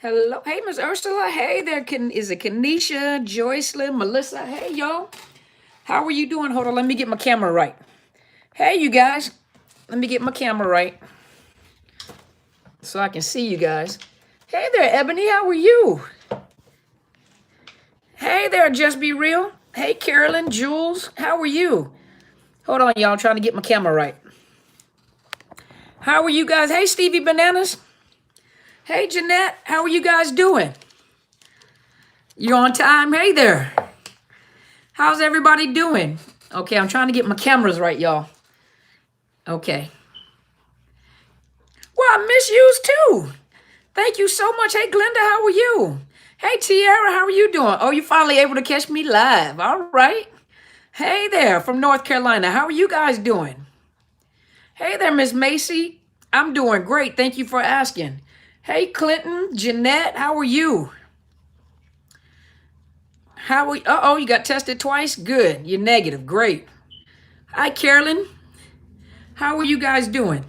Hello. Hey, Miss Ursula. Hey there. Is it Kenesha, Joycelyn, Melissa? Hey, y'all. How are you doing? Hold on. Let me get my camera right. Hey, you guys. Let me get my camera right so I can see you guys. Hey there, Ebony. How are you? Hey there, Just Be Real. Hey, Carolyn, Jules. How are you? Hold on, y'all. I'm trying to get my camera right. How are you guys? Hey, Stevie Bananas. Hey, Jeanette. How are you guys doing? You on time? Hey there. How's everybody doing? Okay, I'm trying to get my cameras right, y'all. Okay. Well, I miss yous too. Thank you so much. Hey, Glenda, how are you? Hey, Tiara, how are you doing? Oh, you finally able to catch me live. All right. Hey there from North Carolina. How are you guys doing? Hey there, Miss Macy. I'm doing great. Thank you for asking. Hey, Clinton, Jeanette, how are you? How are you? Uh-oh, you got tested twice? Good. You're negative. Great. Hi, Carolyn. How are you guys doing?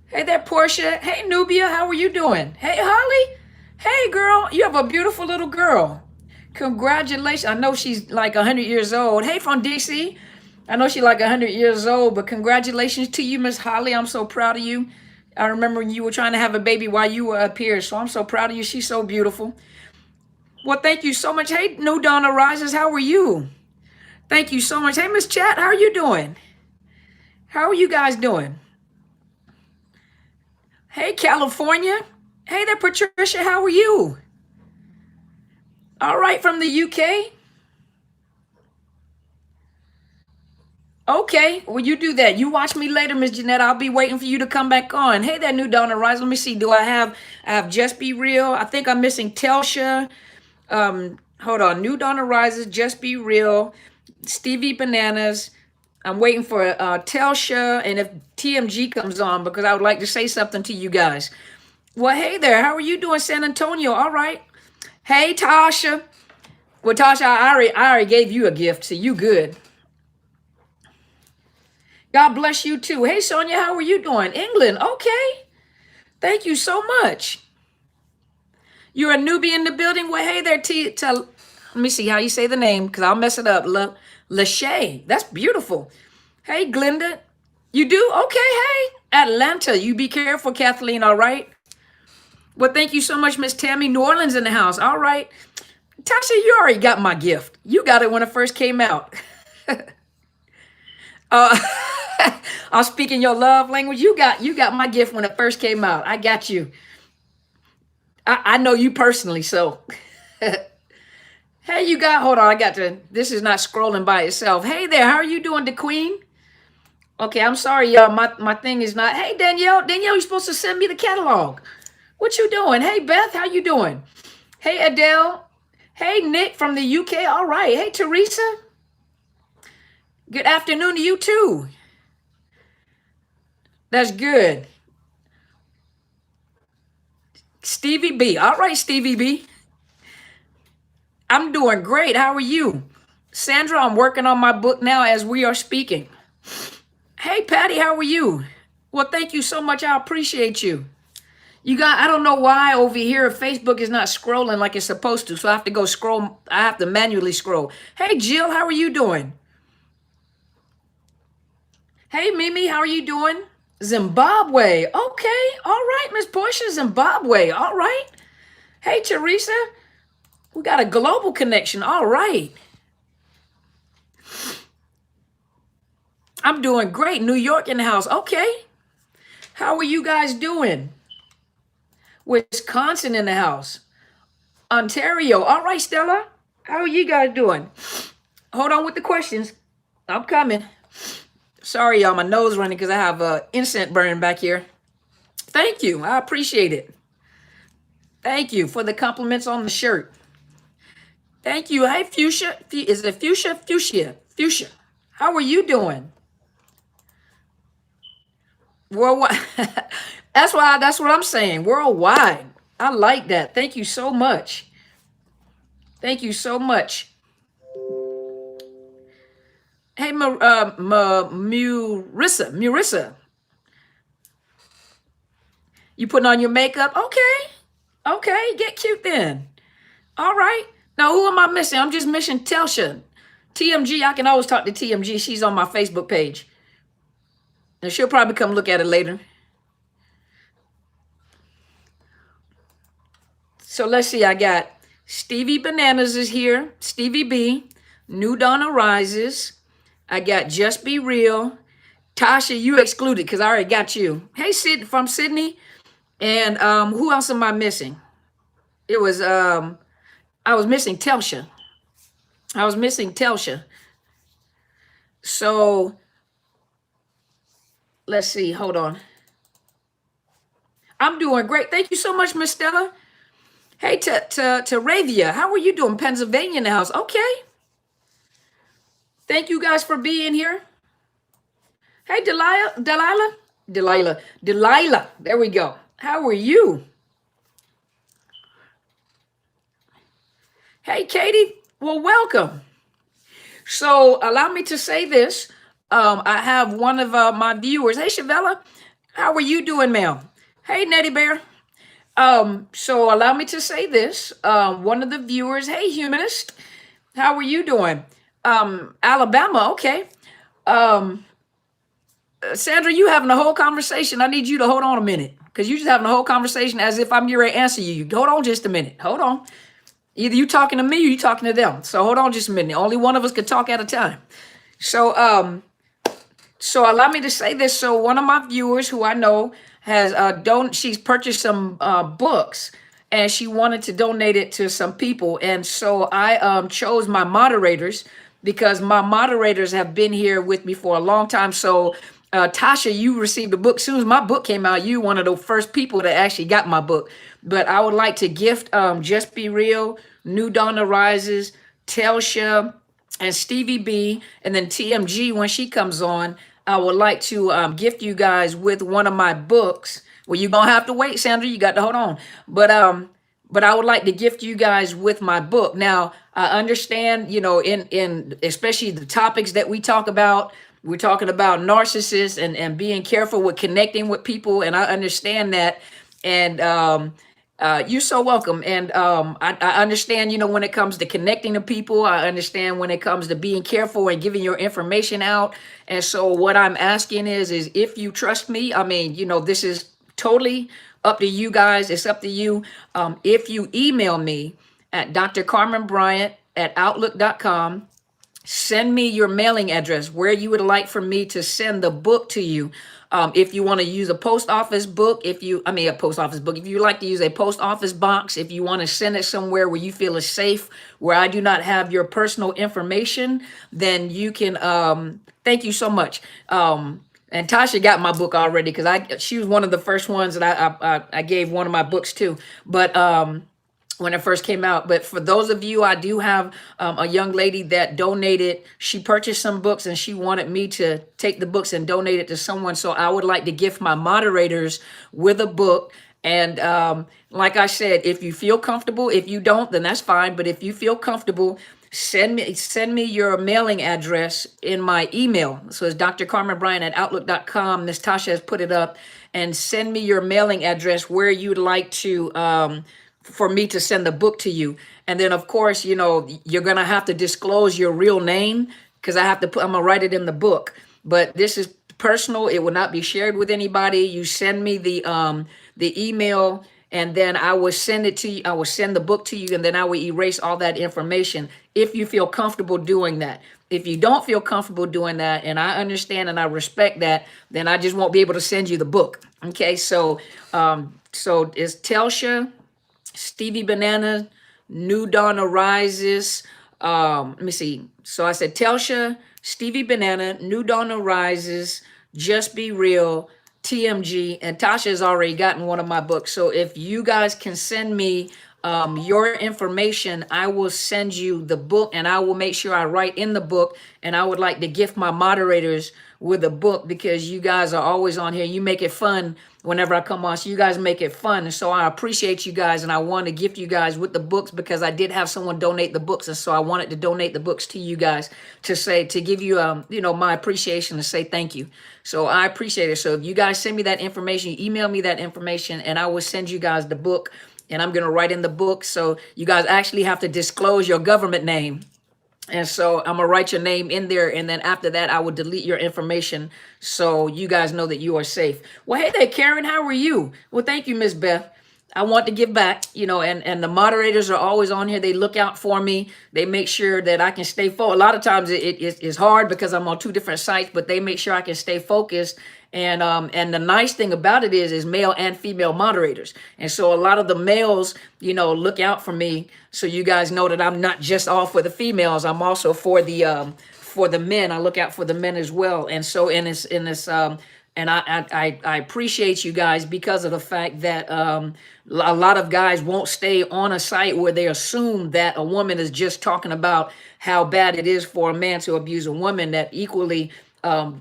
Hey there, Portia. Hey, Nubia. How are you doing? Hey, Holly. Hey, girl. You have a beautiful little girl. Congratulations. I know she's like 100 years old. Hey, from DC. I know she's like 100 years old, but congratulations to you, Miss Holly. I'm so proud of you. I remember you were trying to have a baby while you were up here, so I'm so proud of you. She's so beautiful. Well, thank you so much. Hey, New Dawn Arises. How are you? Thank you so much. Hey, Miss Chat. How are you doing? How are you guys doing? Hey, California. Hey there, Patricia. How are you? All right, from the UK. Okay, well, you do that. You watch me later, Miss Jeanette. I'll be waiting for you to come back on. Hey there, New Dawn Rise. Let me see. I have Just Be Real. I think I'm missing Telsha. Hold on. New Dawn Arises, Just Be Real, Stevie Bananas. I'm waiting for Telsha and if TMG comes on because I would like to say something to you guys. Well, hey there. How are you doing, San Antonio? All right. Hey, Tasha. Well, Tasha, I already gave you a gift, so you good. God bless you too. Hey, Sonia, how are you doing? England. Okay. Thank you so much. You're a newbie in the building. Well, hey there, let me see how you say the name because I'll mess it up. Lachey. That's beautiful. Hey, Glenda. You do? Okay. Hey, Atlanta. You be careful, Kathleen. All right. Well, thank you so much, Miss Tammy. New Orleans in the house. All right. Tasha, you already got my gift. You got it when it first came out. I'm speaking your love language. You got my gift when it first came out. I got you. I know you personally, so hey, you got hold on, this is not scrolling by itself. Hey there, how are you doing, the Queen? Okay, I'm sorry, y'all. My thing is not. Hey, Danielle. Danielle, you're supposed to send me the catalog. What you doing? Hey, Beth, how you doing? Hey, Adele. Hey, Nick from the UK. All right. Hey, Teresa. Good afternoon to you too. That's good. Stevie B. All right, Stevie B. I'm doing great. How are you? Sandra, I'm working on my book now as we are speaking. Hey, Patty, how are you? Well, thank you so much. I appreciate you. I don't know why over here Facebook is not scrolling like it's supposed to, so I have to go scroll. I have to manually scroll. Hey, Jill, how are you doing? Hey, Mimi, how are you doing? Zimbabwe. Okay. All right, Miss Portia, Zimbabwe. All right. Hey, Teresa, we got a global connection. All right. I'm doing great. New York in the house. Okay. How are you guys doing? Wisconsin in the house. Ontario. All right, Stella. How are you guys doing? Hold on with the questions. I'm coming. Sorry, y'all. My nose running because I have incense burning back here. Thank you. I appreciate it. Thank you for the compliments on the shirt. Thank you. Hey, Fuchsia. Is it Fuchsia? Fuchsia. How are you doing? Worldwide. That's what I'm saying. Worldwide. I like that. Thank you so much. Thank you so much. Hey, Murissa. You putting on your makeup? Okay. Okay, get cute then. All right. Now, who am I missing? I'm just missing Telsha. TMG, I can always talk to TMG. She's on my Facebook page. And she'll probably come look at it later. So let's see. I got Stevie Bananas is here. Stevie B. New Dawn Arises. I got Just Be Real. Tasha, you excluded because I already got you. Hey, Sid from Sydney. And who else am I missing? It was I was missing Telsha. So let's see. Hold on. I'm doing great. Thank you so much, Miss Stella. Hey, to Ravia, how are you doing? Pennsylvania in the house. Okay. Thank you guys for being here. Hey, Delilah. There we go. How are you? Hey, Katie. Well, welcome. So allow me to say this. I have one of my viewers. Hey, Shavella. How are you doing, ma'am? Hey, Nettie Bear. So allow me to say this. One of the viewers. Hey, Humanist. How are you doing? Alabama. Okay. Sandra, you having a whole conversation. I need you to hold on a minute because you just having a whole conversation as if I'm here to answer you. Hold on just a minute. Hold on. Either you talking to me or you talking to them. So hold on just a minute. Only one of us can talk at a time. So so allow me to say this. So one of my viewers who I know has she's purchased some books and she wanted to donate it to some people. And so I chose my moderators because my moderators have been here with me for a long time. So Tasha, you received a book. As soon as my book came out, you one of the first people that actually got my book. But I would like to gift Just Be Real, New Dawn Arises, Telsha, and Stevie B, and then TMG when she comes on. I would like to gift you guys with one of my books. Well, you're gonna have to wait, Sandra. You got to hold on. But I would like to gift you guys with my book. Now, I understand, you know, in especially the topics that we talk about. We're talking about narcissists and being careful with connecting with people, and I understand that. And you're so welcome. And I understand, you know, when it comes to connecting to people, I understand when it comes to being careful and giving your information out. And so what I'm asking is if you trust me, I mean, you know, this is totally up to you guys. It's up to you. If you email me at drcarmenbryant@outlook.com, send me your mailing address where you would like for me to send the book to you. If you want to use a post office book, if you like to use a post office box, if you want to send it somewhere where you feel is safe, where I do not have your personal information, then you can, thank you so much. And Tasha got my book already because she was one of the first ones that I gave one of my books to. But when it first came out. But for those of you, I do have a young lady that donated. She purchased some books and she wanted me to take the books and donate it to someone. So I would like to gift my moderators with a book. And like I said, if you feel comfortable, if you don't, then that's fine. But if you feel comfortable, send me your mailing address in my email. So it's drcarmenbryant@outlook.com. Miss Tasha has put it up. And send me your mailing address where you'd like to for me to send the book to you. And then of course, you know, you're gonna have to disclose your real name because I'm gonna write it in the book. But this is personal. It will not be shared with anybody. You send me the email and then I will send it to you. I will send the book to you and then I will erase all that information if you feel comfortable doing that. If you don't feel comfortable doing that, and I understand and I respect that, then I just won't be able to send you the book. Okay, so it's Telsha, Stevie Banana, New Dawn Arises. Let me see. So I said Telsha, Stevie Banana, New Dawn Arises, Just Be Real, TMG, and Tasha has already gotten one of my books. So if you guys can send me your information, I will send you the book, and I will make sure I write in the book. And I would like to gift my moderators with a book, because you guys are always on here. You make it fun whenever I come on. So you guys make it fun. And so I appreciate you guys, and I want to gift you guys with the books, because I did have someone donate the books. And so I wanted to donate the books to you guys to give you, my appreciation, to say thank you. So I appreciate it. So if you guys send me that information, you email me that information, and I will send you guys the book, and I'm going to write in the book. So you guys actually have to disclose your government name. And so I'm gonna write your name in there, and then after that, I will delete your information, so you guys know that you are safe. Well, hey there, Karen, how are you? Well, thank you, Miss Beth. I want to give back, and the moderators are always on here. They look out for me. They make sure that I can stay focused. A lot of times it's hard because I'm on two different sites, but they make sure I can stay focused. And the nice thing about it is male and female moderators. And so a lot of the males, look out for me. So you guys know that I'm not just all for the females. I'm also for the men. I look out for the men as well. And so in this and I appreciate you guys, because of the fact that a lot of guys won't stay on a site where they assume that a woman is just talking about how bad it is for a man to abuse a woman. That equally,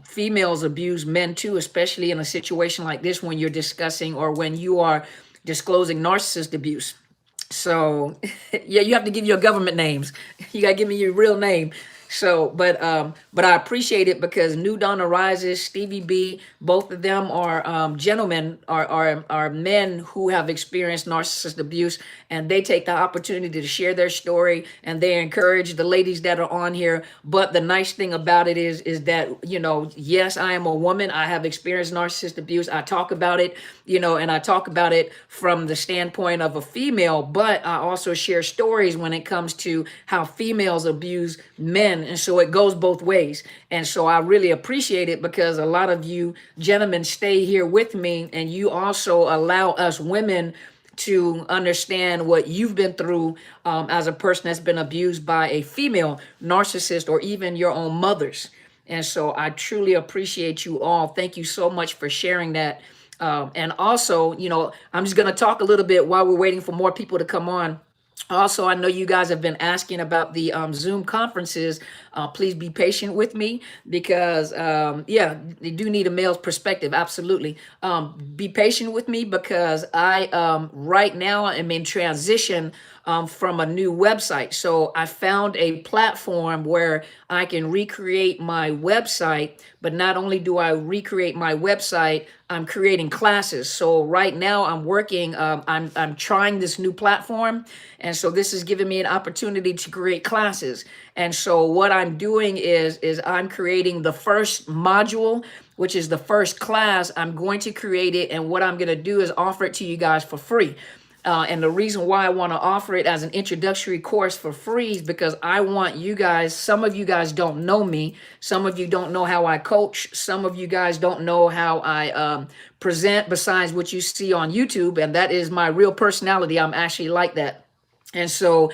females abuse men too, especially in a situation like this, when you're discussing or when you are disclosing narcissist abuse. So yeah, you have to give your government names. You gotta give me your real name. So, but I appreciate it, because New Dawn Arises, Stevie B, both of them are gentlemen, are men who have experienced narcissist abuse, and they take the opportunity to share their story, and they encourage the ladies that are on here. But the nice thing about it is that, yes, I am a woman. I have experienced narcissist abuse. I talk about it, and I talk about it from the standpoint of a female, but I also share stories when it comes to how females abuse men. And so it goes both ways. And so I really appreciate it, because a lot of you gentlemen stay here with me, and you also allow us women to understand what you've been through as a person that's been abused by a female narcissist, or even your own mothers. And so I truly appreciate you all. Thank you so much for sharing that. And also, I'm just going to talk a little bit while we're waiting for more people to come on. Also, I know you guys have been asking about the Zoom conferences. Please be patient with me, because, they do need a male's perspective. Absolutely. Be patient with me, because I, right now, am in transition from a new website. So I found a platform where I can recreate my website, but not only do I recreate my website, I'm creating classes. So right now I'm working, I'm trying this new platform. And so this is giving me an opportunity to create classes. And so what I'm doing is I'm creating the first module, which is the first class. I'm going to create it. And what I'm going to do is offer it to you guys for free. And the reason why I want to offer it as an introductory course for free is because I want you guys, some of you guys don't know me. Some of you don't know how I coach. Some of you guys don't know how I present besides what you see on YouTube. And that is my real personality. I'm actually like that. And so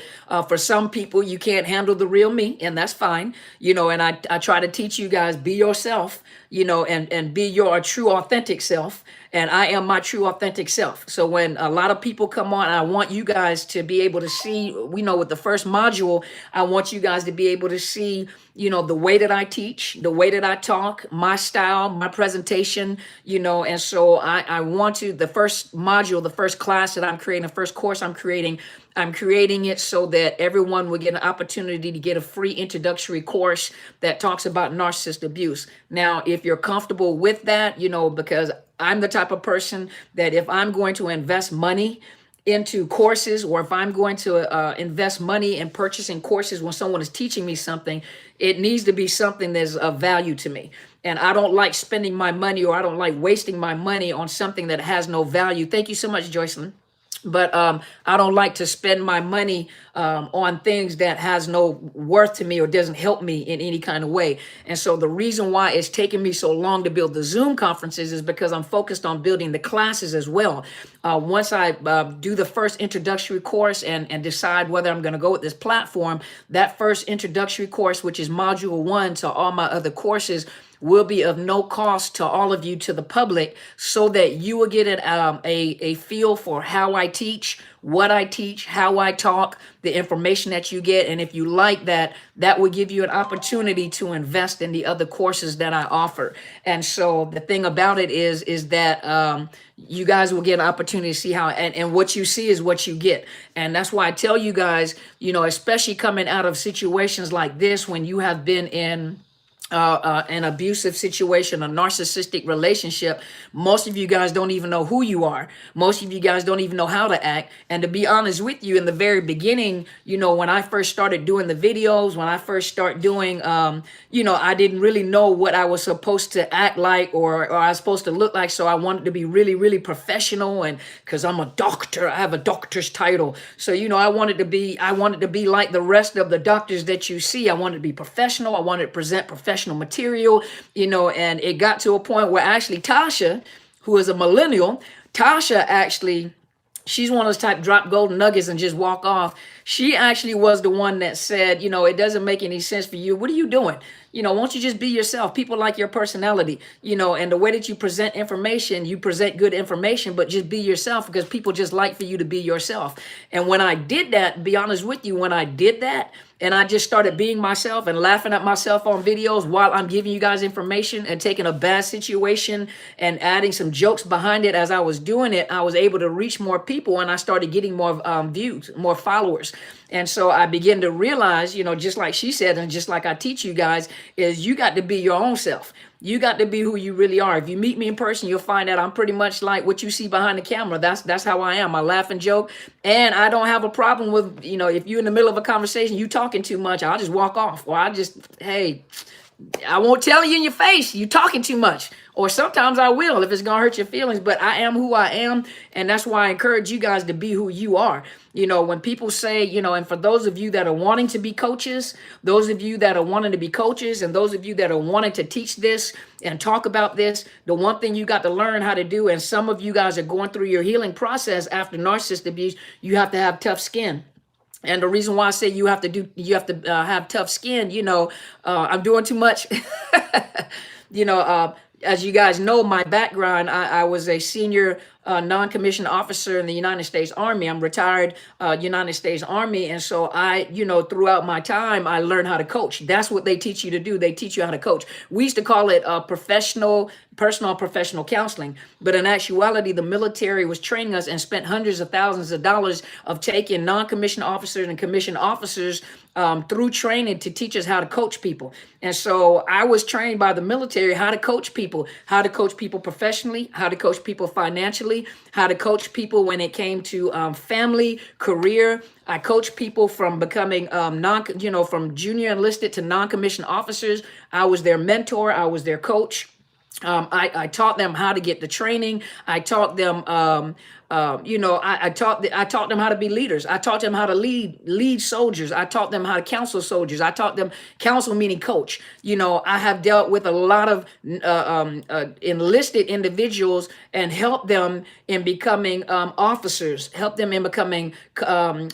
for some people, you can't handle the real me, and that's fine, and I try to teach you guys, be yourself, and be your true authentic self. And I am my true authentic self. So when a lot of people come on, I want you guys to be able to see, with the first module, I want you guys to be able to see, the way that I teach, the way that I talk, my style, my presentation, and so I want to, the first module, the first class that I'm creating, the first course I'm creating it so that everyone will get an opportunity to get a free introductory course that talks about narcissist abuse. Now, if you're comfortable with that, because I'm the type of person that if I'm going to invest money into courses, or if I'm going to invest money in purchasing courses when someone is teaching me something, it needs to be something that's of value to me. And I don't like spending my money, or I don't like wasting my money on something that has no value. Thank you so much, Joycelyn. But I don't like to spend my money on things that has no worth to me or doesn't help me in any kind of way. And so the reason why it's taken me so long to build the Zoom conferences is because I'm focused on building the classes as well. Once I do the first introductory course and decide whether I'm going to go with this platform, that first introductory course, which is module 1 to all my other courses, will be of no cost to all of you, to the public, so that you will get a feel for how I teach, what I teach, how I talk, the information that you get. And if you like that, that will give you an opportunity to invest in the other courses that I offer. And so the thing about it is that you guys will get an opportunity to see how, and what you see is what you get. And that's why I tell you guys, especially coming out of situations like this, when you have been in an abusive situation, a narcissistic relationship, most of you guys don't even know who you are. Most of you guys don't even know how to act. And to be honest with you, in the very beginning, when I first started doing the videos, when I first started doing, I didn't really know what I was supposed to act like, or I was supposed to look like. So I wanted to be really, really professional, and because I'm a doctor, I have a doctor's title. So, I wanted to be like the rest of the doctors that you see. I wanted to be professional. I wanted to present professional material, and it got to a point where actually Tasha, who is a millennial, she's one of those type drop golden nuggets and just walk off. She actually was the one that said, it doesn't make any sense for you. What are you doing? Won't you just be yourself? People like your personality, and the way that you present information, you present good information, but just be yourself, because people just like for you to be yourself. And when I did that, to be honest with you, when I did that, and I just started being myself and laughing at myself on videos while I'm giving you guys information, and taking a bad situation and adding some jokes behind it as I was doing it, I was able to reach more people, and I started getting more views, more followers. And so I began to realize, just like she said, and just like I teach you guys, is you got to be your own self. You got to be who you really are. If you meet me in person, you'll find out I'm pretty much like what you see behind the camera. That's how I am. I laugh and joke, and I don't have a problem with, if you're in the middle of a conversation, you talking too much, I'll just walk off, or hey, I won't tell you in your face, you talking too much. Or sometimes I will if it's going to hurt your feelings, but I am who I am. And that's why I encourage you guys to be who you are. When people say, and for those of you that are wanting to be coaches, those of you that are wanting to be coaches, and those of you that are wanting to teach this and talk about this, the one thing you got to learn how to do, and some of you guys are going through your healing process after narcissist abuse, you have to have tough skin. And the reason why I say you have to have tough skin, I'm doing too much. As you guys know, my background, I was a senior non-commissioned officer in the United States Army. I'm retired United States Army. And so throughout my time, I learned how to coach. That's what they teach you to do. They teach you how to coach. We used to call it personal professional counseling. But in actuality, the military was training us and spent hundreds of thousands of dollars of taking non-commissioned officers and commissioned officers through training to teach us how to coach people. And so I was trained by the military how to coach people professionally, how to coach people financially, how to coach people when it came to family, career. I coached people from becoming from junior enlisted to non-commissioned officers. I was their mentor. I was their coach. I taught them how to get the training. I taught them, I taught them how to be leaders. I taught them how to lead soldiers. I taught them how to counsel soldiers. I taught them, counsel meaning coach. I have dealt with a lot of enlisted individuals and helped them in becoming officers, helped them in becoming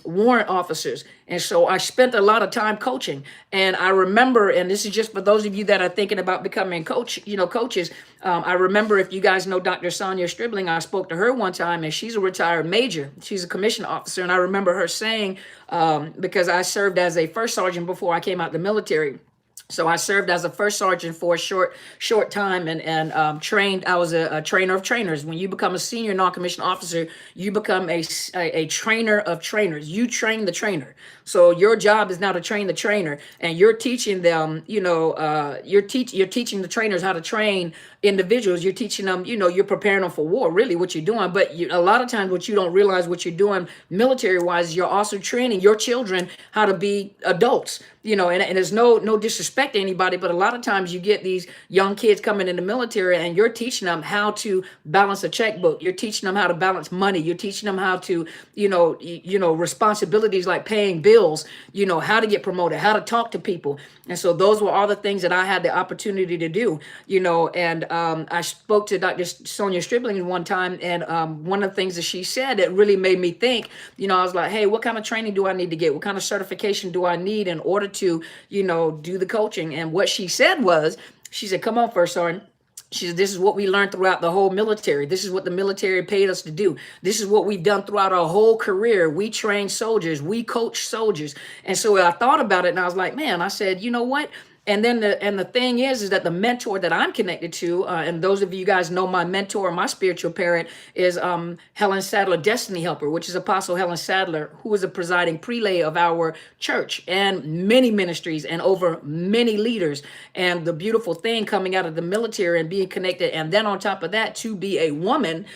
warrant officers. And so I spent a lot of time coaching. And I remember, and this is just for those of you that are thinking about becoming coaches. I remember, if you guys know Dr. Sonia Stribling, I spoke to her one time, and she's a retired major. She's a commissioned officer. And I remember her saying, because I served as a first sergeant before I came out the military. So I served as a first sergeant for a short time and trained. I was a trainer of trainers. When you become a senior non-commissioned officer, you become a trainer of trainers. You train the trainer. So your job is now to train the trainer, and you're teaching them. You're teaching the trainers how to train individuals. You're teaching them. You're preparing them for war. Really, what you're doing. But a lot of times, what you don't realize, what you're doing military-wise, you're also training your children how to be adults. And there's no disrespect to anybody, but a lot of times you get these young kids coming in the military, and you're teaching them how to balance a checkbook. You're teaching them how to balance money. You're teaching them how to, responsibilities like paying bills, how to get promoted, how to talk to people. And so those were all the things that I had the opportunity to do, and I spoke to Dr. Sonia Stribling one time, and one of the things that she said that really made me think, I was like, hey, what kind of training do I need to get? What kind of certification do I need in order to, do the coaching? And what she said was, She said, come on, First Sergeant. She said, this is what we learned throughout the whole military. This is what the military paid us to do. This is what we've done throughout our whole career. We train soldiers. We coach soldiers. And so I thought about it and I was like, man, I said, you know what? And then the thing is that the mentor that I'm connected to, and those of you guys know my mentor, my spiritual parent is Helen Sadler, Destiny Helper, which is Apostle Helen Sadler, who is a presiding prelay of our church and many ministries and over many leaders. And the beautiful thing coming out of the military and being connected, and then on top of that, to be a woman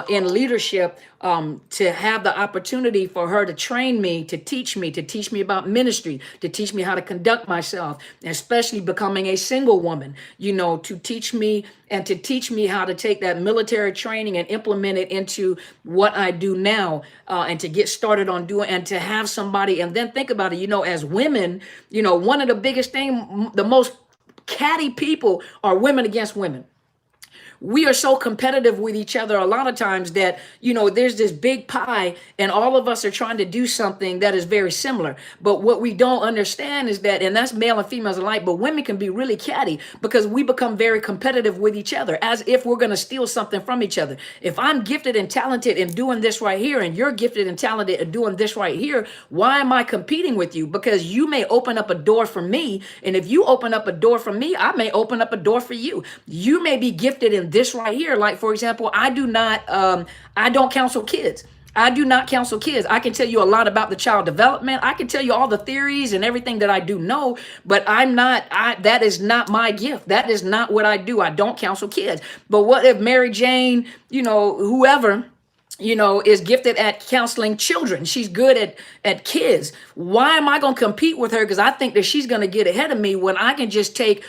in leadership, to have the opportunity for her to train me, to teach me about ministry, to teach me how to conduct myself, especially becoming a single woman, to teach me how to take that military training and implement it into what I do now, and to get started on doing, and to have somebody, and then think about it, as women, one of the biggest thing, the most catty people are women against women. We are so competitive with each other a lot of times that, there's this big pie and all of us are trying to do something that is very similar. But what we don't understand is that, and that's male and females alike, but women can be really catty because we become very competitive with each other as if we're going to steal something from each other. If I'm gifted and talented in doing this right here and you're gifted and talented in doing this right here, why am I competing with you? Because you may open up a door for me. And if you open up a door for me, I may open up a door for you. You may be gifted in this right here. Like, for example, I don't counsel kids. I do not counsel kids. I can tell you a lot about the child development. I can tell you all the theories and everything that I do know, but that is not my gift. That is not what I do. I don't counsel kids. But what if Mary Jane, whoever, is gifted at counseling children? She's good at kids. Why am I going to compete with her? Because I think that she's going to get ahead of me when I can just take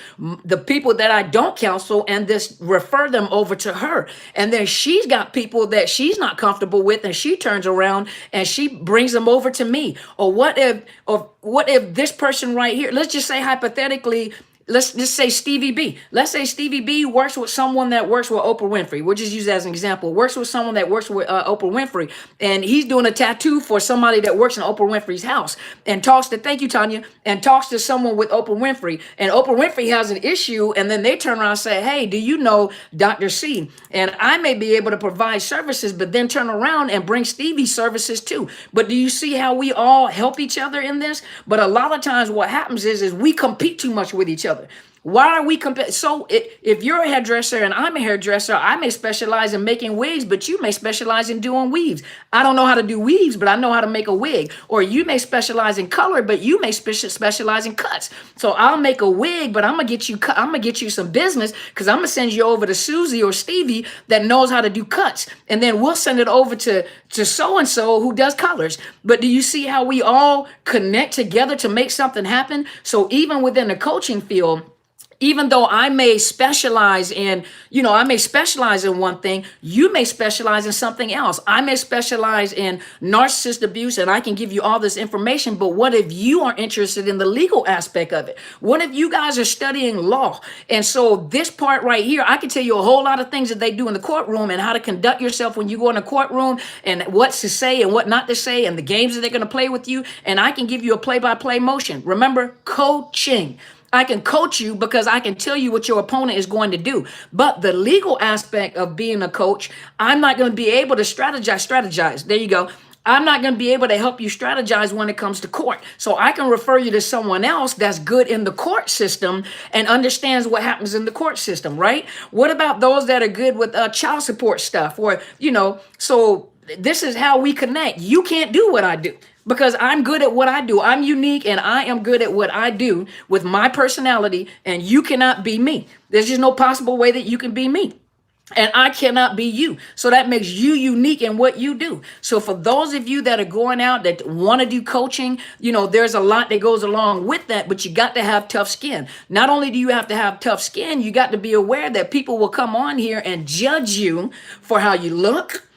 the people that I don't counsel and just refer them over to her. And then she's got people that she's not comfortable with, and she turns around and she brings them over to me. Or what if this person right here, let's just say hypothetically, let's just say Stevie B. Let's say Stevie B works with someone that works with Oprah Winfrey. We'll just use that as an example. Works with someone that works with Oprah Winfrey. And he's doing a tattoo for somebody that works in Oprah Winfrey's house. And thank you, Tanya, and talks to someone with Oprah Winfrey. And Oprah Winfrey has an issue. And then they turn around and say, hey, do you know Dr. C? And I may be able to provide services, but then turn around and bring Stevie services too. But do you see how we all help each other in this? But a lot of times what happens is we compete too much with each other. Why are we comparing? So if you're a hairdresser and I'm a hairdresser, I may specialize in making wigs, but you may specialize in doing weaves. I don't know how to do weaves, but I know how to make a wig. Or you may specialize in color, but you may specialize in cuts. So I'll make a wig, but I'm gonna get you some business because I'm gonna send you over to Susie or Stevie that knows how to do cuts, and then we'll send it over to so and so who does colors. But do you see how we all connect together to make something happen? So even within the coaching field, even though I may specialize in one thing, you may specialize in something else. I may specialize in narcissist abuse and I can give you all this information, but what if you are interested in the legal aspect of it? What if you guys are studying law? And so this part right here, I can tell you a whole lot of things that they do in the courtroom and how to conduct yourself when you go in the courtroom and what to say and what not to say and the games that they're going to play with you. And I can give you a play-by-play motion. Remember, coaching. I can coach you because I can tell you what your opponent is going to do. But the legal aspect of being a coach, I'm not going to be able to strategize. There you go. I'm not going to be able to help you strategize when it comes to court. So I can refer you to someone else that's good in the court system and understands what happens in the court system, right? What about those that are good with child support stuff? Or, so this is how we connect. You can't do what I do. Because I'm good at what I do. I'm unique and I am good at what I do with my personality, and you cannot be me. There's just no possible way that you can be me. And I cannot be you. So that makes you unique in what you do. So for those of you that are going out that want to do coaching, there's a lot that goes along with that, but you got to have tough skin. Not only do you have to have tough skin, you got to be aware that people will come on here and judge you for how you look,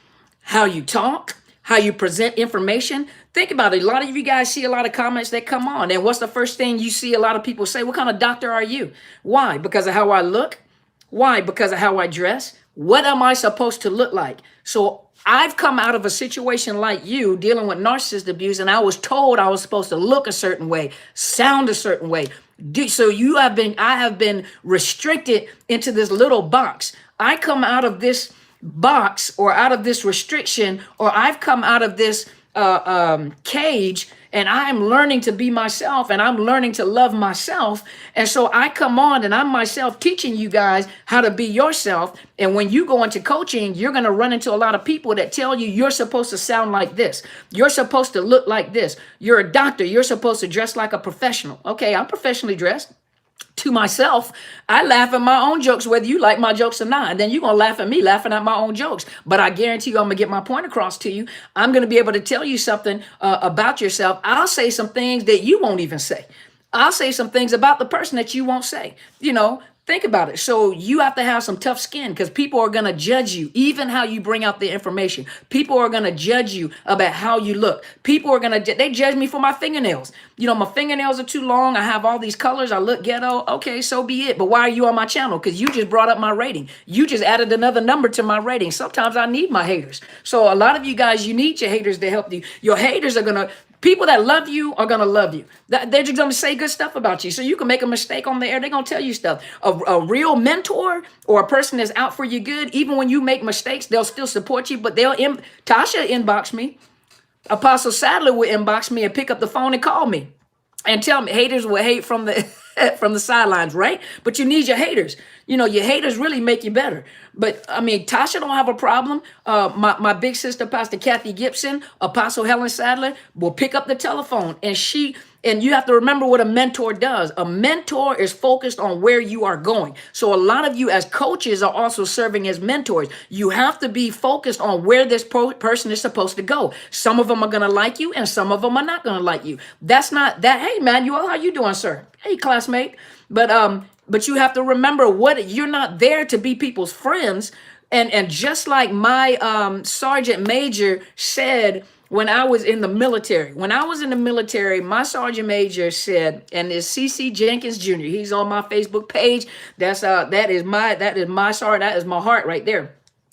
how you talk, how you present information. Think about it. A lot of you guys see a lot of comments that come on. And what's the first thing you see a lot of people say? What kind of doctor are you? Why? Because of how I look? Why? Because of how I dress? What am I supposed to look like? So I've come out of a situation like you dealing with narcissist abuse, and I was told I was supposed to look a certain way, sound a certain way. So I have been restricted into this little box. I come out of this box or out of this restriction, or I've come out of this cage, and I'm learning to be myself, and I'm learning to love myself. And so I come on and I'm myself teaching you guys how to be yourself. And when you go into coaching, you're going to run into a lot of people that tell you you're supposed to sound like this. You're supposed to look like this. You're a doctor. You're supposed to dress like a professional. Okay, I'm professionally dressed. To myself, I laugh at my own jokes, whether you like my jokes or not. And then you're going to laugh at me laughing at my own jokes. But I guarantee you, I'm going to get my point across to you. I'm going to be able to tell you something about yourself. I'll say some things that you won't even say. I'll say some things about the person that you won't say. Think about it. So you have to have some tough skin, because people are going to judge you, even how you bring out the information. People are going to judge you about how you look. People are going to, they judge me for my fingernails. My fingernails are too long. I have all these colors. I look ghetto. Okay, so be it. But why are you on my channel? Because you just brought up my rating. You just added another number to my rating. Sometimes I need my haters. So a lot of you guys, you need your haters to help you. Your haters are going to, people that love you are going to love you. They're just going to say good stuff about you. So you can make a mistake on the air. They're going to tell you stuff. A real mentor or a person that's out for your good, even when you make mistakes, they'll still support you. But Tasha inbox me. Apostle Sadler would inbox me and pick up the phone and call me and tell me. Haters will hate from the from the sidelines, right? But you need your haters. Your haters really make you better. But I mean, Tasha don't have a problem. My big sister, Pastor Kathy Gibson, Apostle Helen Sadler, will pick up the telephone, and you have to remember what a mentor does. A mentor is focused on where you are going. So a lot of you as coaches are also serving as mentors. You have to be focused on where this person is supposed to go. Some of them are going to like you, and some of them are not going to like you. That's not that. Hey, Manuel, how you doing, sir? Hey, classmate. But you have to remember you're not there to be people's friends. And just like my sergeant major said when I was in the military, my sergeant major said, and it's C.C. Jenkins Jr. He's on my Facebook page. That is my sergeant. That is my heart right there.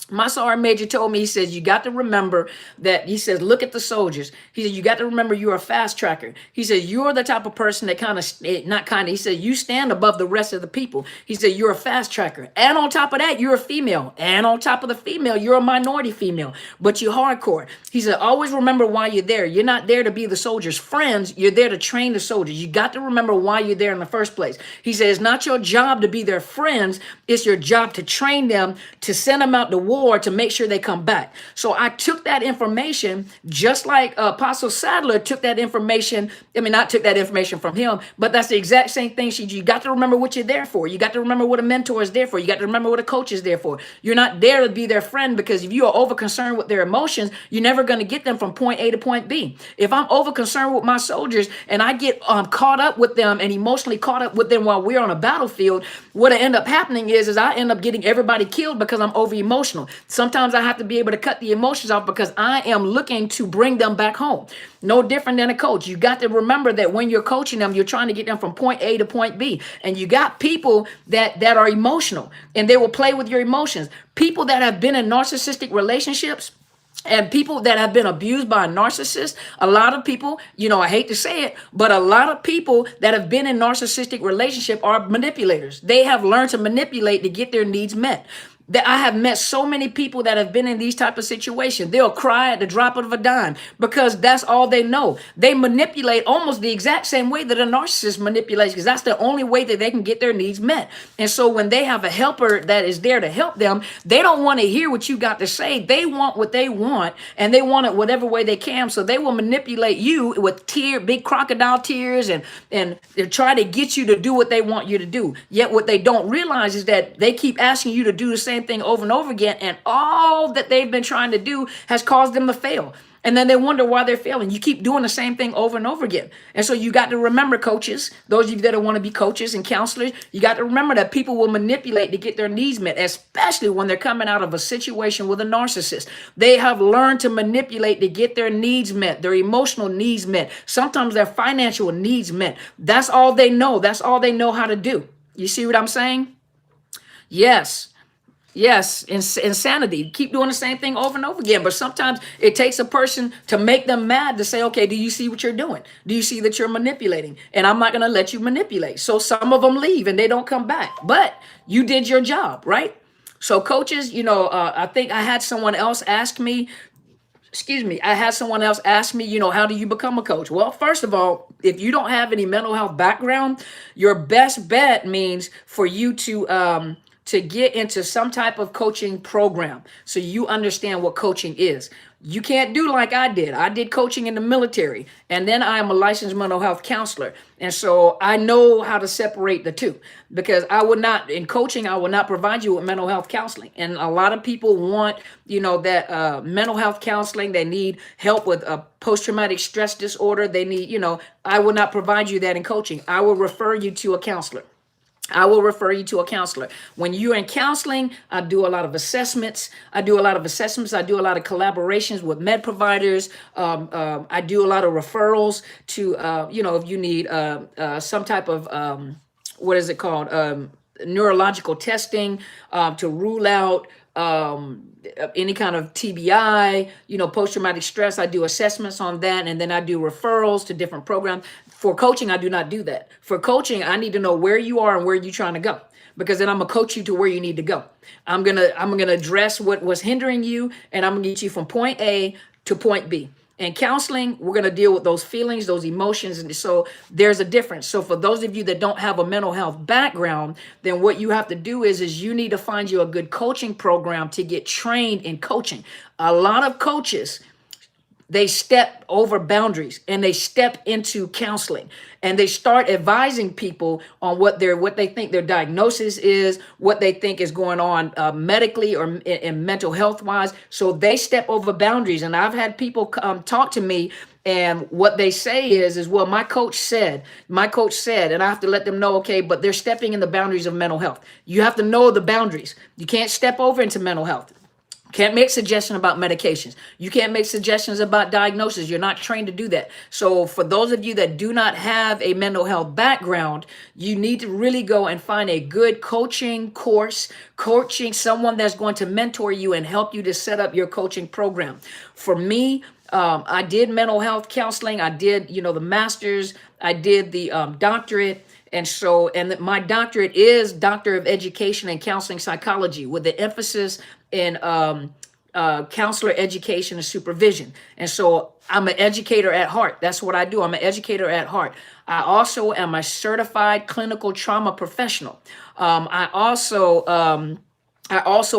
My sergeant major told me, he says, you got to remember that, he says, look at the soldiers. He said, you got to remember you're a fast tracker. He said, you're the type of person that he said, you stand above the rest of the people. He said, you're a fast tracker. And on top of that, you're a female. And on top of the female, you're a minority female, but you're hardcore. He said, always remember why you're there. You're not there to be the soldiers' friends. You're there to train the soldiers. You got to remember why you're there in the first place. He said, it's not your job to be their friends. It's your job to train them, to send them out to war, to make sure they come back. So I took that information, just like Apostle Sadler took that information. I mean, not took that information from him, but that's the exact same thing. You got to remember what you're there for. You got to remember what a mentor is there for. You got to remember what a coach is there for. You're not there to be their friend, because if you are over concerned with their emotions, you're never going to get them from point A to point B. If I'm over concerned with my soldiers and I get caught up with them and emotionally caught up with them while we're on a battlefield, what end up happening is I end up getting everybody killed because I'm over emotional. Sometimes I have to be able to cut the emotions off because I am looking to bring them back home. No different than a coach. You got to remember that when you're coaching them, you're trying to get them from point A to point B. And you got people that are emotional, and they will play with your emotions. People that have been in narcissistic relationships, and people that have been abused by a narcissist, a lot of people, I hate to say it, but a lot of people that have been in narcissistic relationship are manipulators. They have learned to manipulate to get their needs met. That I have met so many people that have been in these type of situations. They'll cry at the drop of a dime because that's all they know. They manipulate almost the exact same way that a narcissist manipulates, because that's the only way that they can get their needs met. And so when they have a helper that is there to help them, they don't want to hear what you got to say. They want what they want, and they want it whatever way they can. So they will manipulate you with big crocodile tears, and they try to get you to do what they want you to do. Yet what they don't realize is that they keep asking you to do the same thing over and over again, and all that they've been trying to do has caused them to fail. And then they wonder why they're failing. You keep doing the same thing over and over again. And so you got to remember, coaches, those of you that want to be coaches and counselors, you got to remember that people will manipulate to get their needs met, especially when they're coming out of a situation with a narcissist. They have learned to manipulate to get their needs met, their emotional needs met, sometimes their financial needs met. That's all they know. That's all they know how to do. You see what I'm saying? Yes. Yes, insanity. Keep doing the same thing over and over again. But sometimes it takes a person to make them mad to say, okay, do you see what you're doing? Do you see that you're manipulating? And I'm not going to let you manipulate. So some of them leave and they don't come back. But you did your job, right? So coaches, I think I had someone else ask me, how do you become a coach? Well, first of all, if you don't have any mental health background, your best bet means for you to get into some type of coaching program so you understand what coaching is. You can't do like I did. I did coaching in the military, and then I am a licensed mental health counselor. And so I know how to separate the two, because in coaching, I would not provide you with mental health counseling. And a lot of people want, that mental health counseling. They need help with a post-traumatic stress disorder. They need, I will not provide you that in coaching. I will refer you to a counselor. When you're in counseling, I do a lot of assessments. I do a lot of collaborations with med providers. I do a lot of referrals to, if you need some type of, what is it called? Neurological testing to rule out any kind of TBI, post-traumatic stress. I do assessments on that, and then I do referrals to different programs. For coaching, I do not do that. For coaching, I need to know where you are and where you're trying to go, because then I'm gonna coach you to where you need to go. I'm gonna address what was hindering you, and I'm gonna get you from point A to point B. In counseling, we're going to deal with those feelings, those emotions. And so there's a difference. So for those of you that don't have a mental health background, then what you have to do is you need to find you a good coaching program to get trained in coaching. A lot of coaches, they step over boundaries and they step into counseling, and they start advising people on what they think their diagnosis is, what they think is going on medically or in mental health wise. So they step over boundaries. And I've had people talk to me, and what they say is, well, my coach said, and I have to let them know, okay, but they're stepping in the boundaries of mental health. You have to know the boundaries. You can't step over into mental health. Can't make suggestions about medications. You can't make suggestions about diagnosis. You're not trained to do that. So for those of you that do not have a mental health background, you need to really go and find a good coaching course, someone that's going to mentor you and help you to set up your coaching program. For me, I did mental health counseling. I did, the master's. I did the doctorate. And my doctorate is Doctor of Education and Counseling Psychology, with the emphasis in counselor education and supervision. And so I'm an educator at heart. That's what I do. I'm an educator at heart. I also am a certified clinical trauma professional. I also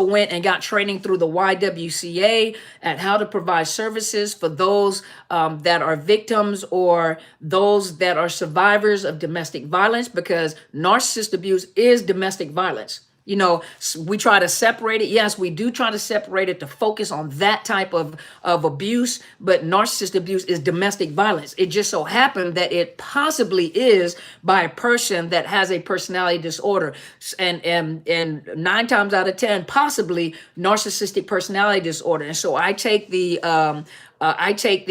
went and got training through the YWCA at how to provide services for those that are victims or those that are survivors of domestic violence, because narcissist abuse is domestic violence. We try to separate it. Yes, we do try to separate it to focus on that type of abuse, but narcissist abuse is domestic violence. It just so happened that it possibly is by a person that has a personality disorder. And 9 times out of 10, possibly narcissistic personality disorder. And so I take the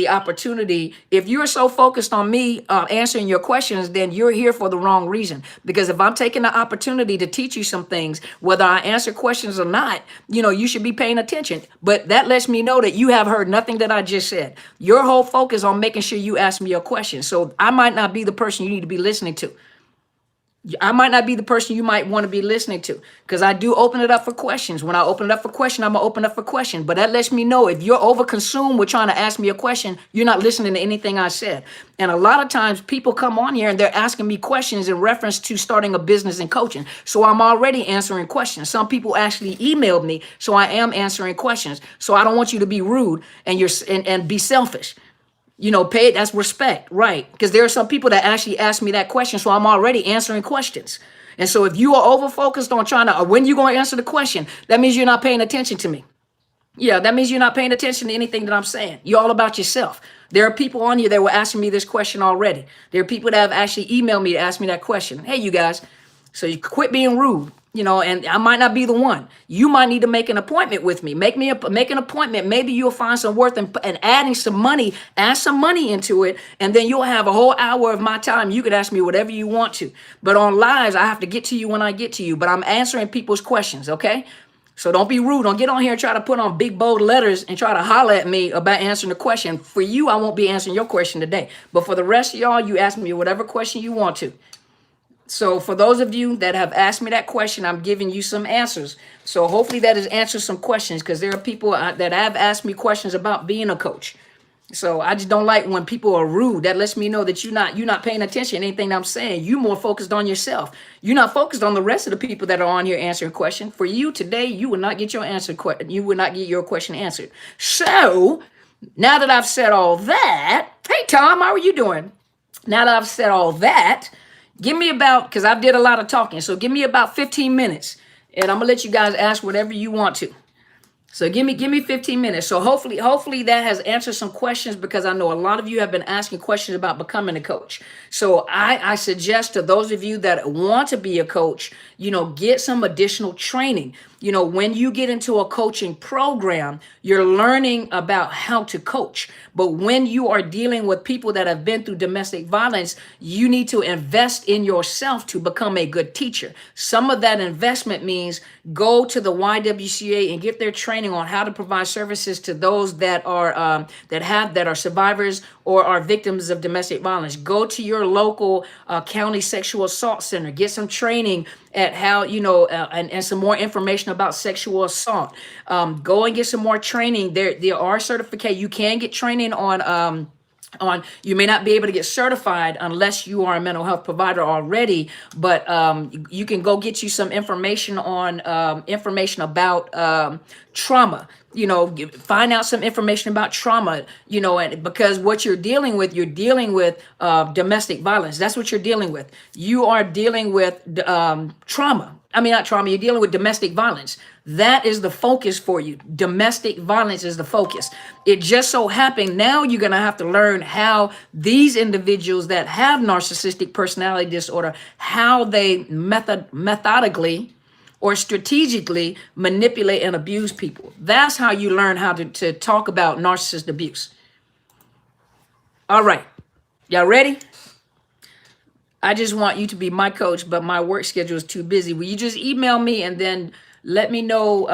opportunity. If you're so focused on me answering your questions, then you're here for the wrong reason. Because if I'm taking the opportunity to teach you some things, whether I answer questions or not, you should be paying attention. But that lets me know that you have heard nothing that I just said. Your whole focus on making sure you ask me a question. So I might not be the person you need to be listening to. I might not be the person you might want to be listening to, because I do open it up for questions. When I open it up for question, I'm going to open up for question. But that lets me know if you're overconsumed with trying to ask me a question, you're not listening to anything I said. And a lot of times people come on here and they're asking me questions in reference to starting a business and coaching. So I'm already answering questions. Some people actually emailed me, so I am answering questions. So I don't want you to be rude and be selfish. Pay it. That's respect, right? Because there are some people that actually ask me that question, so I'm already answering questions. And so if you are over focused on trying to, when you're going to answer the question, that means you're not paying attention to me. Yeah, that means you're not paying attention to anything that I'm saying. You're all about yourself. There are people on here that were asking me this question already. There are people that have actually emailed me to ask me that question. Hey, you guys, so you quit being rude. And I might not be the one. You might need to make an appointment with me. Make an appointment. Maybe you'll find some worth in adding some money, add some money into it, and then you'll have a whole hour of my time. You could ask me whatever you want to. But on lives, I have to get to you when I get to you. But I'm answering people's questions, okay? So don't be rude. Don't get on here and try to put on big bold letters and try to holler at me about answering the question. For you, I won't be answering your question today. But for the rest of y'all, you ask me whatever question you want to. So for those of you that have asked me that question, I'm giving you some answers. So hopefully that has answered some questions, because there are people that have asked me questions about being a coach. So I just don't like when people are rude. That lets me know that you're not paying attention to anything I'm saying. You more focused on yourself. You're not focused on the rest of the people that are on here answering questions. For you today, you will not get your you will not get your question answered. So now that I've said all that, hey Tom, how are you doing? Now that I've said all that, give me about, because I've did a lot of talking, so give me about 15 minutes, and I'm gonna let you guys ask whatever you want to. So give me 15 minutes. So hopefully that has answered some questions, because I know a lot of you have been asking questions about becoming a coach. So I suggest to those of you that want to be a coach, get some additional training. When you get into a coaching program, you're learning about how to coach. But when you are dealing with people that have been through domestic violence, you need to invest in yourself to become a good teacher. Some of that investment means go to the YWCA and get their training on how to provide services to those that are survivors or are victims of domestic violence. Go to your local county sexual assault center. Get some training at how, and some more information about sexual assault. Go and get some more training. There are certifications. You can get training on you may not be able to get certified unless you are a mental health provider already, but you can go get you some information on information about trauma. Find out some information about trauma, and because what you're dealing with domestic violence. That's what you're dealing with. You are dealing with trauma. I mean, not trauma, you're dealing with domestic violence. That is the focus for you. Domestic violence is the focus. It just so happened now you're going to have to learn how these individuals that have narcissistic personality disorder, how they methodically or strategically manipulate and abuse people. That's how you learn how to talk about narcissist abuse. All right. Y'all ready? I just want you to be my coach, but my work schedule is too busy. Will you just email me and then let me know?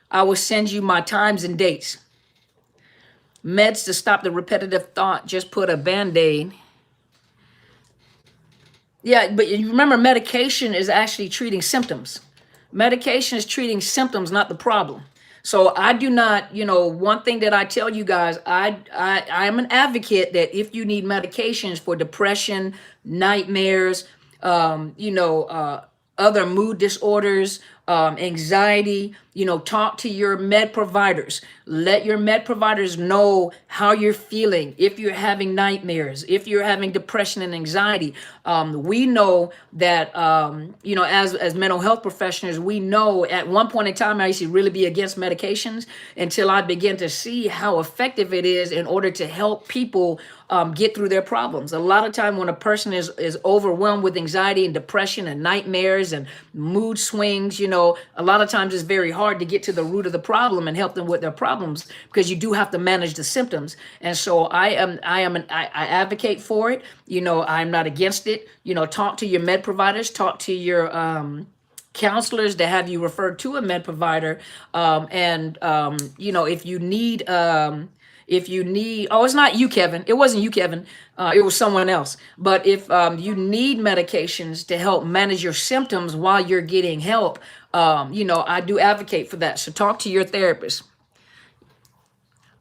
I will send you my times and dates. Meds to stop the repetitive thought. Just put a Band-Aid. Yeah, but you remember, medication is actually treating symptoms. Medication is treating symptoms, not the problem. So I do not, one thing that I tell you guys, I am an advocate that if you need medications for depression, nightmares, other mood disorders, anxiety, talk to your med providers. Let your med providers know how you're feeling. If you're having nightmares, if you're having depression and anxiety, we know that, as mental health professionals, we know at one point in time, I used to really be against medications until I began to see how effective it is in order to help people get through their problems. A lot of time when a person is overwhelmed with anxiety and depression and nightmares and mood swings, a lot of times it's very hard to get to the root of the problem and help them with their problems, because you do have to manage the symptoms. And so I advocate for it. I'm not against it. Talk to your med providers, talk to your counselors that have you referred to a med provider. If you need, it's not you, Kevin. It wasn't you, Kevin. It was someone else. But if you need medications to help manage your symptoms while you're getting help, I do advocate for that. So talk to your therapist.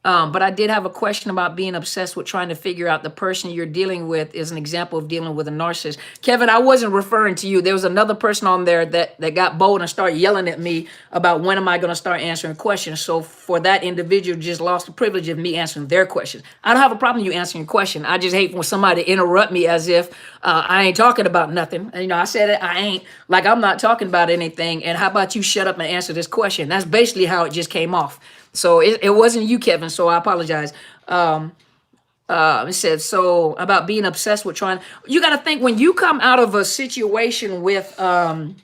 But I did have a question about being obsessed with trying to figure out the person you're dealing with is an example of dealing with a narcissist. Kevin, I wasn't referring to you. There was another person on there that got bold and started yelling at me about when am I going to start answering questions. So for that individual, just lost the privilege of me answering their questions. I don't have a problem you answering a question. I just hate when somebody interrupt me as if I ain't talking about nothing. I said it, I ain't, like I'm not talking about anything. And how about you shut up and answer this question? That's basically how it just came off. So it wasn't you, Kevin, so I apologize. It said, so about being obsessed with you got to think when you come out of a situation with a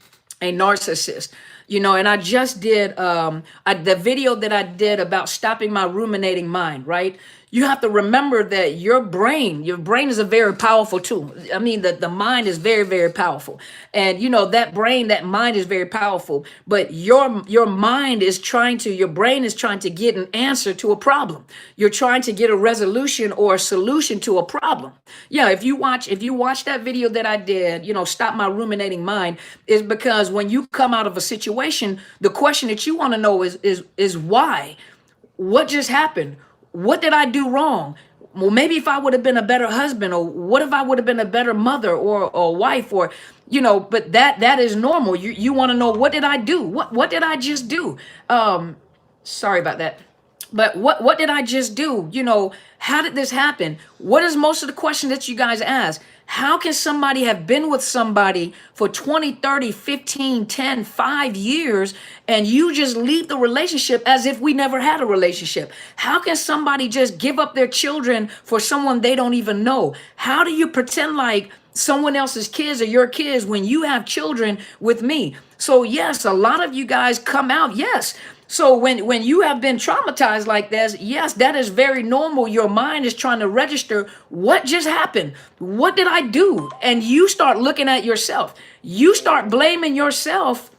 narcissist, and I just did the video that I did about stopping my ruminating mind, right? You have to remember that your brain is a very powerful tool. I mean, the mind is very, very powerful. And that brain, that mind is very powerful. But your mind is your brain is trying to get an answer to a problem. You're trying to get a resolution or a solution to a problem. Yeah, if you watch that video that I did, stop my ruminating mind, is because when you come out of a situation, the question that you want to know is why? What just happened? What did I do wrong? Well, maybe if I would have been a better husband, or what if I would have been a better mother or wife, or but that is normal. You want to know, what did I do? What did I just do? Sorry about that. But what did I just do? How did this happen? What is most of the question that you guys ask? How can somebody have been with somebody for 20, 30, 15, 10, 5 years, and you just leave the relationship as if we never had a relationship? How can somebody just give up their children for someone they don't even know? How do you pretend like someone else's kids are your kids when you have children with me? So yes, a lot of you guys come out, yes. So when you have been traumatized like this, yes, that is very normal. Your mind is trying to register what just happened. What did I do? And you start looking at yourself. You start blaming yourself.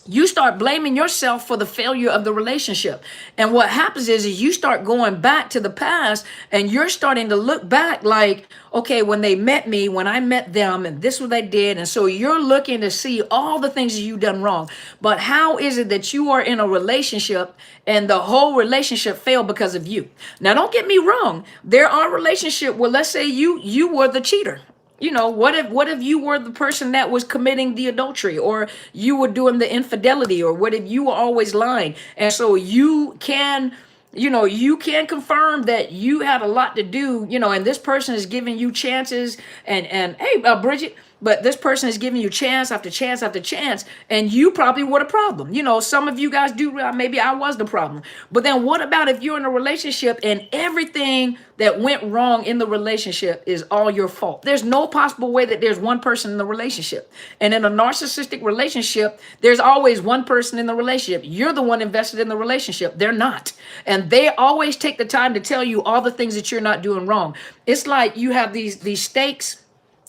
You start blaming yourself for the failure of the relationship. And what happens is you start going back to the past, and you're starting to look back like, okay, when they met me, when I met them, and this is what they did. And so you're looking to see all the things that you've done wrong. But how is it that you are in a relationship and the whole relationship failed because of you? Now, don't get me wrong. There are relationships where, let's say you were the cheater. What if you were the person that was committing the adultery, or you were doing the infidelity, or what if you were always lying? And so you can confirm that you had a lot to do, and this person is giving you chances, and hey, Bridget, but this person is giving you chance after chance after chance, and you probably were the problem. Some of you guys do, maybe I was the problem. But then what about if you're in a relationship and everything that went wrong in the relationship is all your fault? There's no possible way that there's one person in the relationship. And in a narcissistic relationship, there's always one person in the relationship. You're the one invested in the relationship. They're not. And they always take the time to tell you all the things that you're not doing wrong. It's like you have these stakes.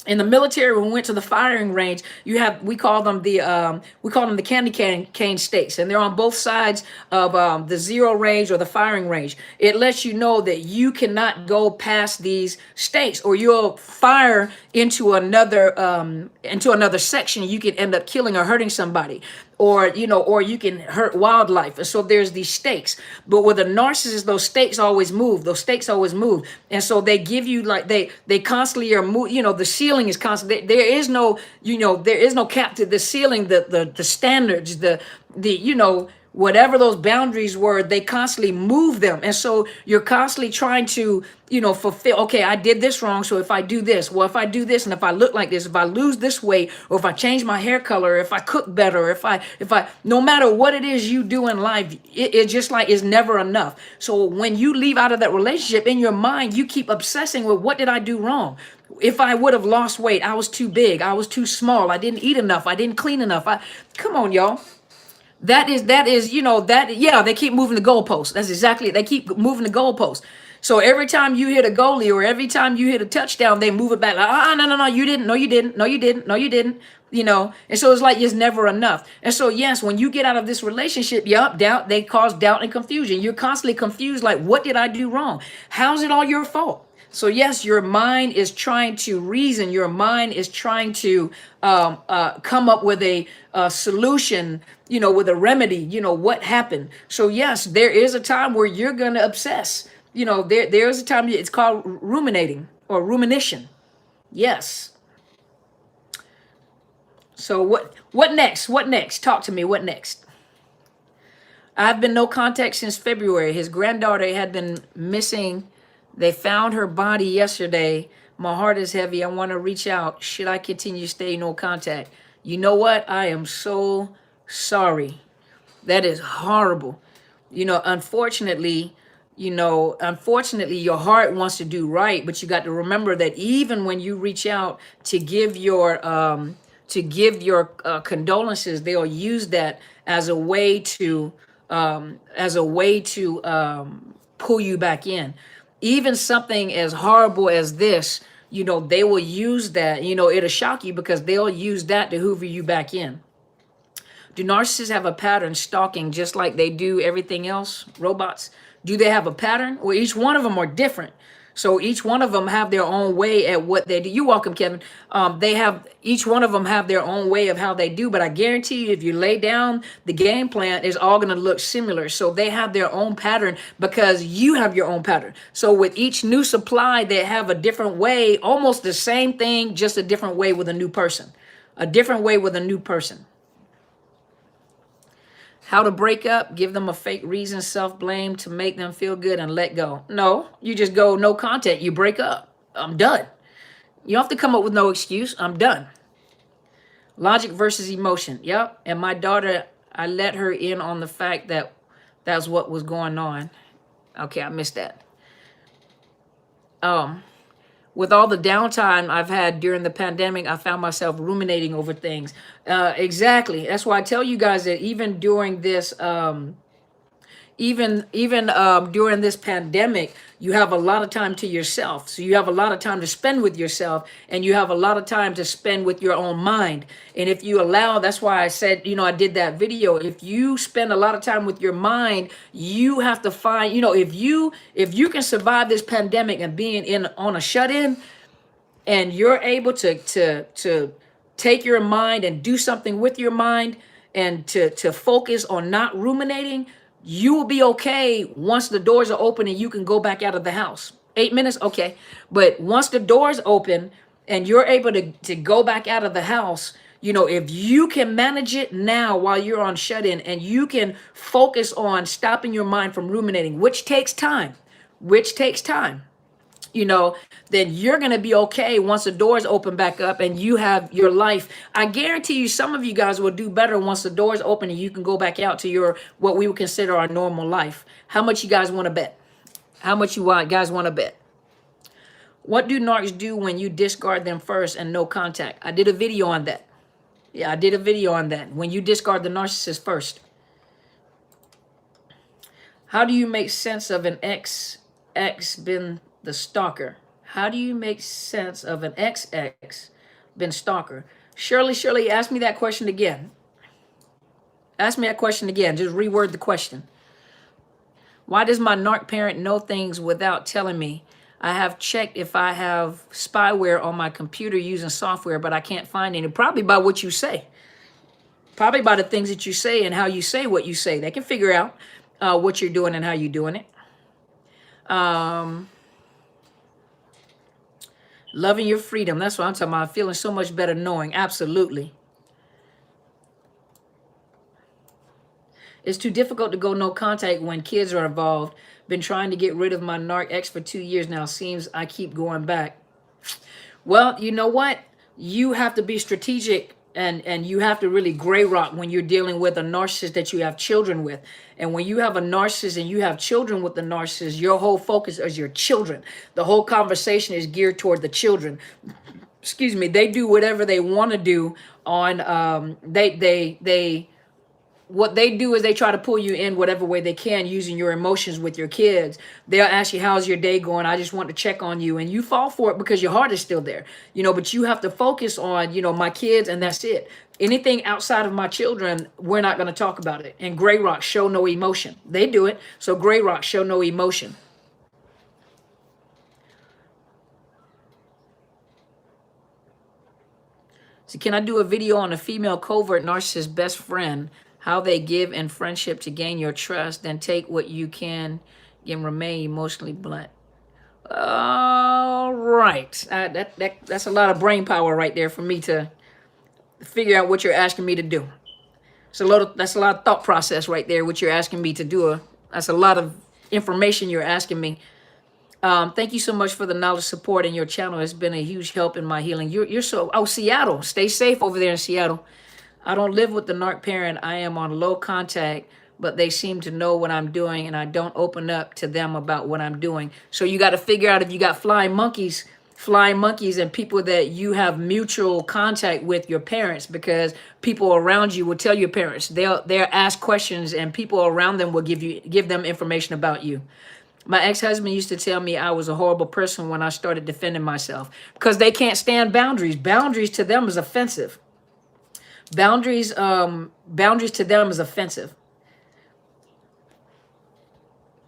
In the military, when we went to the firing range, we call them the candy cane stakes, and they're on both sides of the zero range or the firing range. It lets you know that you cannot go past these stakes, or you'll fire into another section. You can end up killing or hurting somebody, or you can hurt wildlife. And so there's these stakes. But with a narcissist, those stakes always move. And so they give you, like, they constantly are move. The ceiling is constant. There is no cap to the ceiling. The standards, whatever those boundaries were, they constantly move them. And so you're constantly trying to, fulfill, okay, I did this wrong. So if I do this, if I do this, and if I look like this, if I lose this weight, or if I change my hair color, if I cook better, if I, no matter what it is you do in life, it just like is never enough. So when you leave out of that relationship, in your mind, you keep obsessing with, what did I do wrong? If I would have lost weight, I was too big, I was too small, I didn't eat enough, I didn't clean enough. Come on, y'all. That is, they keep moving the goalposts. That's exactly it. They keep moving the goalposts. So every time you hit a goalie, or every time you hit a touchdown, they move it back. Like, no, you didn't. No, you didn't. No, you didn't. No, you didn't. And so it's like, it's never enough. And so, yes, when you get out of this relationship, they cause doubt and confusion. You're constantly confused. Like, what did I do wrong? How's it all your fault? So yes, your mind is trying to reason. Your mind is trying to come up with a solution, with a remedy, what happened. So yes, there is a time where you're going to obsess. There's a time, it's called ruminating or rumination. Yes. So what next? What next? Talk to me. What next? I've been no contact since February. His granddaughter had been missing. They found her body yesterday. My heart is heavy. I want to reach out. Should I continue to stay no contact? You know what? I am so sorry. That is horrible. Unfortunately, your heart wants to do right, but you got to remember that even when you reach out to give your condolences, they'll use that as a way to pull you back in. Even something as horrible as this, they will use that, it'll shock you because they'll use that to hoover you back in. Do narcissists have a pattern stalking just like they do everything else? Robots? Do they have a pattern? Well, each one of them are different. So each one of them have their own way at what they do. You're welcome, Kevin. Each one of them have their own way of how they do, but I guarantee you if you lay down the game plan, it's all going to look similar. So they have their own pattern because you have your own pattern. So with each new supply, they have a different way, almost the same thing, just a different way with a new person. A different way with a new person. How to break up, give them a fake reason, self-blame to make them feel good and let go. No, you just go no contact. You break up. I'm done. You don't have to come up with no excuse. I'm done. Logic versus emotion. Yep. And my daughter, I let her in on the fact that that's what was going on. Okay, I missed that. With all the downtime I've had during the pandemic, I found myself ruminating over things. Exactly. That's why I tell you guys that even during this, during this pandemic, you have a lot of time to yourself. So you have a lot of time to spend with yourself, and you have a lot of time to spend with your own mind. And if you allow, that's why I said, I did that video. If you spend a lot of time with your mind, you have to find, if you can survive this pandemic and being on a shut-in, and you're able to take your mind and do something with your mind, and to focus on not ruminating, you will be okay once the doors are open and you can go back out of the house. 8 minutes, okay. But once the doors open and you're able to go back out of the house, if you can manage it now while you're on shut-in, and you can focus on stopping your mind from ruminating, which takes time, then you're going to be okay once the doors open back up and you have your life. I guarantee you some of you guys will do better once the doors open and you can go back out to what we would consider our normal life. How much you guys want to bet? How much you guys want to bet? What do narcs do when you discard them first and no contact? I did a video on that. Yeah, I did a video on that. When you discard the narcissist first. How do you make sense of an ex been the stalker? How do you make sense of an ex been stalker? Shirley, ask me that question again. Ask me that question again. Just reword the question. Why does my narc parent know things without telling me? I have checked if I have spyware on my computer using software, but I can't find any. Probably by what you say. Probably by the things that you say and how you say what you say. They can figure out what you're doing and how you're doing it. Loving your freedom. That's what I'm talking about. Feeling so much better knowing. Absolutely. It's too difficult to go no contact when kids are involved. Been trying to get rid of my narc ex for 2 years now. Seems I keep going back. Well, you know what? You have to be strategic, and you have to really gray rock when you're dealing with a narcissist that you have children with. And when you have a narcissist and you have children with the narcissist, your whole focus is your children. The whole conversation is geared toward the children. Excuse me. They do whatever they want to do on, what they do is they try to pull you in whatever way they can using your emotions with your kids. They'll ask you, how's your day going? I just want to check on you. And you fall for it because your heart is still there, but you have to focus on, my kids, and that's it. Anything outside of my children, we're not going to talk about it. And gray rocks show no emotion. They do it. So gray rocks show no emotion. So can I do a video on a female covert narcissist best friend? How they give in friendship to gain your trust, then take what you can and remain emotionally blunt. All right. That's a lot of brain power right there for me to figure out what you're asking me to do. That's a lot of thought process right there, what you're asking me to do. That's a lot of information you're asking me. Thank you so much for the knowledge, support, and your channel has been a huge help in my healing. Seattle. Stay safe over there in Seattle. I don't live with the narc parent. I am on low contact, but they seem to know what I'm doing, and I don't open up to them about what I'm doing. So you got to figure out if you got flying monkeys and people that you have mutual contact with your parents, because people around you will tell your parents. They'll ask questions, and people around them will give them information about you. My ex-husband used to tell me I was a horrible person when I started defending myself because they can't stand boundaries. Boundaries to them is offensive. Boundaries to them is offensive.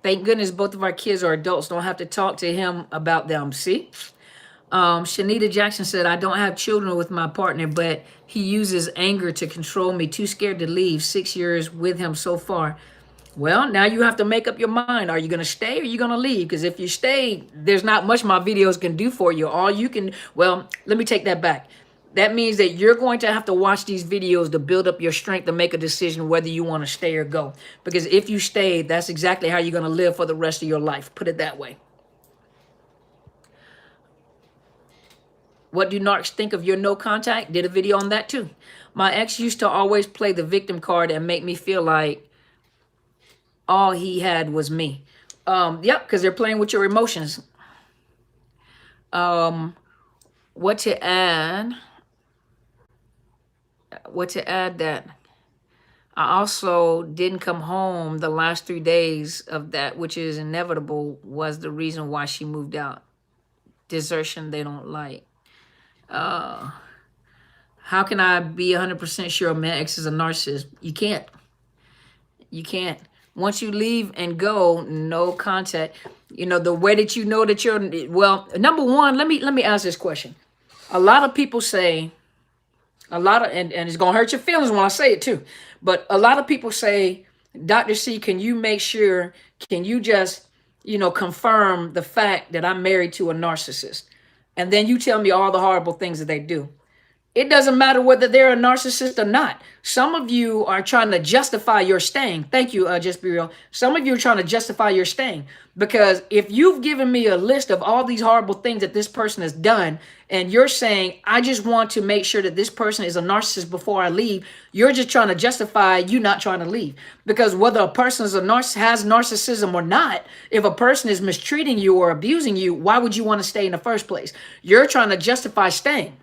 Thank goodness both of our kids are adults. Don't have to talk to him about them. See? Shanita Jackson said, I don't have children with my partner, but he uses anger to control me. Too scared to leave. 6 years with him so far. Well, now you have to make up your mind. Are you going to stay or are you going to leave? Because if you stay, there's not much my videos can do for you. All you can, well, let me take that back. That means that you're going to have to watch these videos to build up your strength to make a decision whether you want to stay or go. Because if you stay, that's exactly how you're going to live for the rest of your life. Put it that way. What do narcs think of your no contact? Did a video on that too. My ex used to always play the victim card and make me feel like all he had was me. Yep, because they're playing with your emotions. What to add that I also didn't come home the last 3 days of that, which is inevitable, was the reason why she moved out. Desertion they don't like. How can I be 100% sure my ex is a narcissist? You can't. You can't. Once you leave and go, no contact. You know, the way that you know that you're, well, number one, let me ask this question. A lot of people say, and it's going to hurt your feelings when I say it too, but a lot of people say, Dr. C, can you just, confirm the fact that I'm married to a narcissist? And then you tell me all the horrible things that they do. It doesn't matter whether they're a narcissist or not. Some of you are trying to justify your staying. Thank you, Just Be Real. Some of you are trying to justify your staying. Because if you've given me a list of all these horrible things that this person has done, and you're saying, I just want to make sure that this person is a narcissist before I leave, you're just trying to justify you not trying to leave. Because whether a person has narcissism or not, if a person is mistreating you or abusing you, why would you want to stay in the first place? You're trying to justify staying.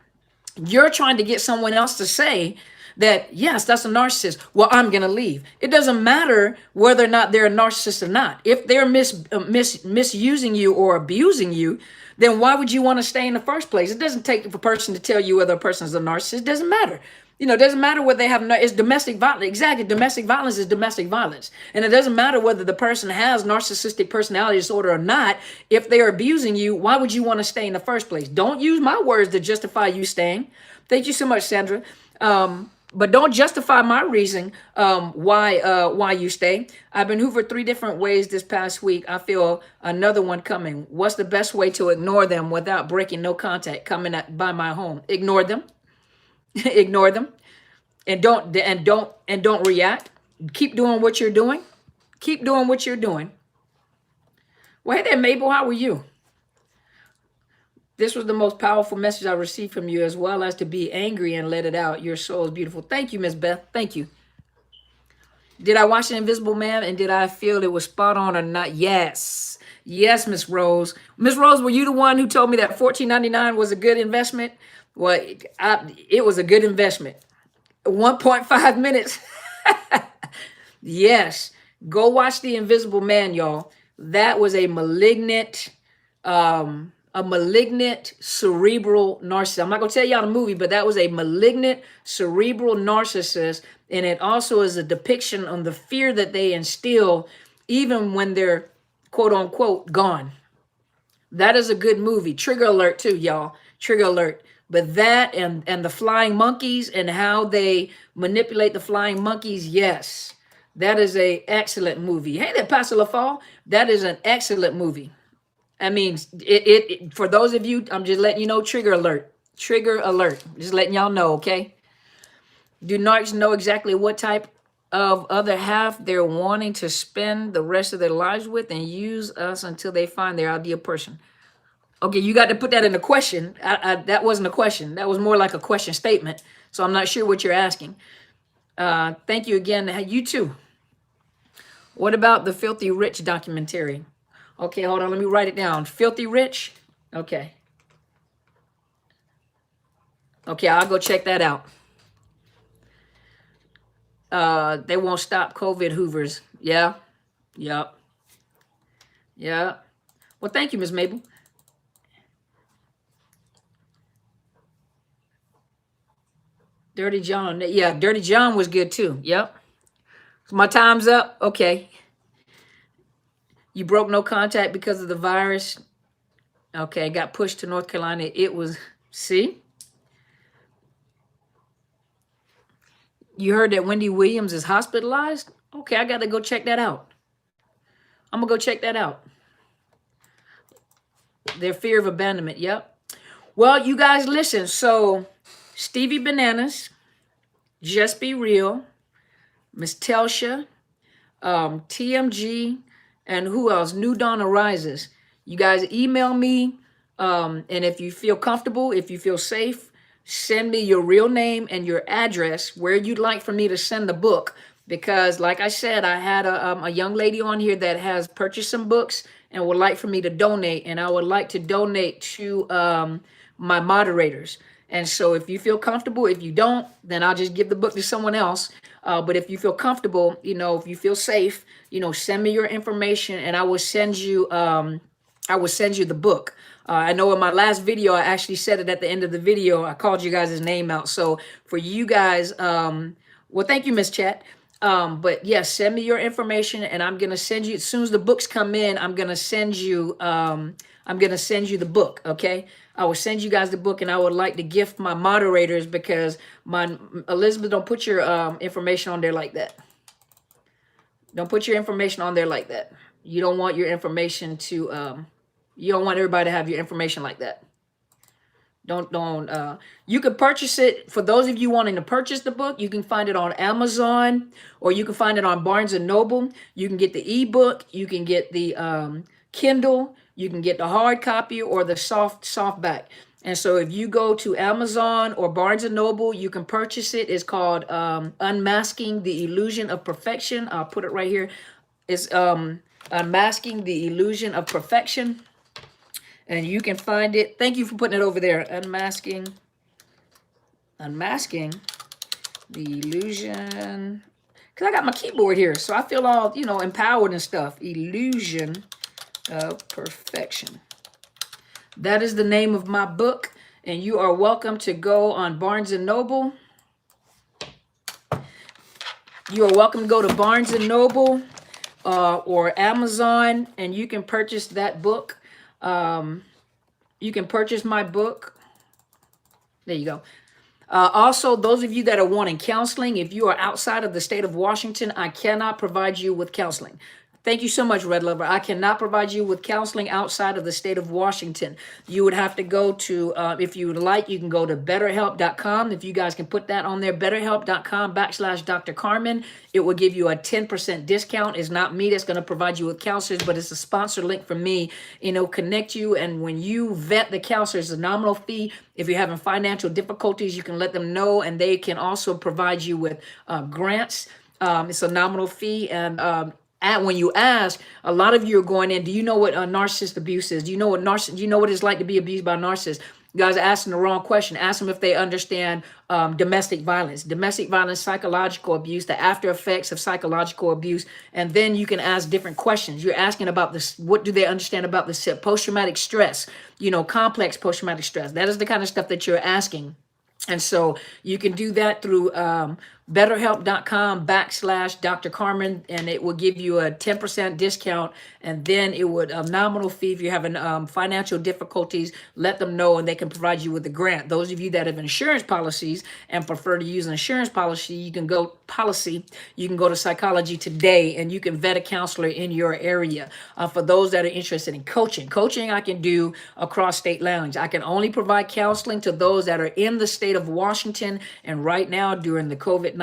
You're trying to get someone else to say that, yes, that's a narcissist. Well, I'm going to leave. It doesn't matter whether or not they're a narcissist or not. If they're misusing you or abusing you, then why would you want to stay in the first place? It doesn't take a person to tell you whether a person is a narcissist. It doesn't matter. It doesn't matter whether they have, it's domestic violence. Exactly. Domestic violence is domestic violence. And it doesn't matter whether the person has narcissistic personality disorder or not. If they're abusing you, why would you want to stay in the first place? Don't use my words to justify you staying. Thank you so much, Sandra. But don't justify my reason why you stay. I've been hoovered 3 different ways this past week. I feel another one coming. What's the best way to ignore them without breaking no contact coming by my home? Ignore them. Ignore them, and don't react. Keep doing what you're doing. Keep doing what you're doing. Well, hey there, Mabel. How are you? This was the most powerful message I received from you, as well as to be angry and let it out. Your soul is beautiful. Thank you, Miss Beth. Thank you. Did I watch The Invisible Man, and did I feel it was spot on or not? Yes. Yes, Miss Rose. Miss Rose, were you the one who told me that $14.99 was a good investment? Well, it was a good investment. 1.5 minutes. Yes. Go watch The Invisible Man, y'all. That was a malignant cerebral narcissist. I'm not going to tell y'all the movie, but that was a malignant cerebral narcissist. And it also is a depiction on the fear that they instill even when they're, quote unquote, gone. That is a good movie. Trigger alert too, y'all. Trigger alert. But that and the flying monkeys and how they manipulate the flying monkeys, yes. That is an excellent movie. Hey there, Pastor LaFall. That is an excellent movie. I mean, it for those of you, I'm just letting you know, trigger alert. Trigger alert. Just letting y'all know, okay? Do narcs know exactly what type of other half they're wanting to spend the rest of their lives with and use us until they find their ideal person? Okay, you got to put that in a question. That wasn't a question. That was more like a question statement. So I'm not sure what you're asking. Thank you again. You too. What about the Filthy Rich documentary? Okay, hold on. Let me write it down. Filthy Rich? Okay. Okay, I'll go check that out. They won't stop COVID hoovers. Yeah. Yep. Yeah. Well, thank you, Miss Mabel. Dirty John. Yeah, Dirty John was good too. Yep. My time's up. Okay. You broke no contact because of the virus. Okay, got pushed to North Carolina. It was, see? You heard that Wendy Williams is hospitalized? Okay, I got to go check that out. I'm going to go check that out. Their fear of abandonment. Yep. Well, you guys listen. So, Stevie Bananas, Just Be Real, Miss Telsha, TMG, and who else? New Dawn Arises. You guys email me, and if you feel comfortable, if you feel safe, send me your real name and your address where you'd like for me to send the book. Because like I said, I had a young lady on here that has purchased some books and would like for me to donate, and I would like to donate to my moderators. And so if you feel comfortable, if you don't, then I'll just give the book to someone else. But if you feel comfortable, if you feel safe, send me your information and I will send you the book. I know in my last video, I actually said it at the end of the video. I called you guys' name out. So for you guys, well, thank you, Miss Chat. But yes, send me your information and I'm going to send you, as soon as the books come in, I'm going to send you the book. Okay. I will send you guys the book, and I would like to gift my moderators because Elizabeth, don't put your information on there like that. Don't put your information on there like that. You don't want your information to, you don't want everybody to have your information like that. You can purchase it. For those of you wanting to purchase the book, you can find it on Amazon or you can find it on Barnes and Noble. You can get the ebook, you can get the Kindle, you can get the hard copy or the softback. And so if you go to Amazon or Barnes and Noble, you can purchase it. It's called Unmasking the Illusion of Perfection. I'll put it right here. It's Unmasking the Illusion of Perfection. And you can find it. Thank you for putting it over there. Unmasking the Illusion. Because I got my keyboard here. So I feel all, empowered and stuff. Illusion of Perfection. That is the name of my book. And you are welcome to go on Barnes and Noble. You are welcome to go to Barnes and Noble or Amazon. And you can purchase that book. You can purchase my book. There you go. Also, those of you that are wanting counseling, if you are outside of the state of Washington, I cannot provide you with counseling. Thank you so much, Red Lover. I cannot provide you with counseling outside of the state of Washington. You would have to go to, if you would like, you can go to BetterHelp.com. If you guys can put that on there, BetterHelp.com/Dr. Carmen. It will give you a 10% discount. It's not me that's going to provide you with counselors, but it's a sponsor link for me. Connect you. And when you vet the counselors, it's a nominal fee. If you're having financial difficulties, you can let them know, and they can also provide you with grants. It's a nominal fee. And when you ask, a lot of you are going in, do you know what narcissist abuse is? Do you know what it's like to be abused by a narcissist? You guys are asking the wrong question. Ask them if they understand domestic violence, psychological abuse, the after effects of psychological abuse. And then you can ask different questions. You're asking about this. What do they understand about the post-traumatic stress, complex post-traumatic stress? That is the kind of stuff that you're asking. And so you can do that through BetterHelp.com/Dr. Carmen, and it will give you a 10% discount. And then it would a nominal fee if you're having financial difficulties. Let them know, and they can provide you with a grant. Those of you that have insurance policies and prefer to use an insurance policy, you can go to Psychology Today, and you can vet a counselor in your area. For those that are interested in coaching I can do across state lines. I can only provide counseling to those that are in the state of Washington. And right now, during the COVID-19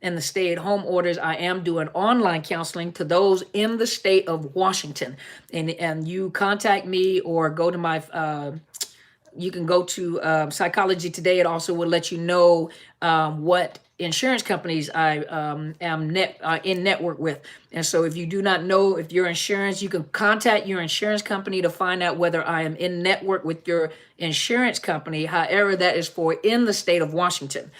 and the stay-at-home orders, I am doing online counseling to those in the state of Washington. And you contact me or go to my you can go to Psychology Today. It also will let you know what insurance companies I am in network with. And so if you do not know if your insurance, you can contact your insurance company to find out whether I am in network with your insurance company. However, that is for in the state of Washington.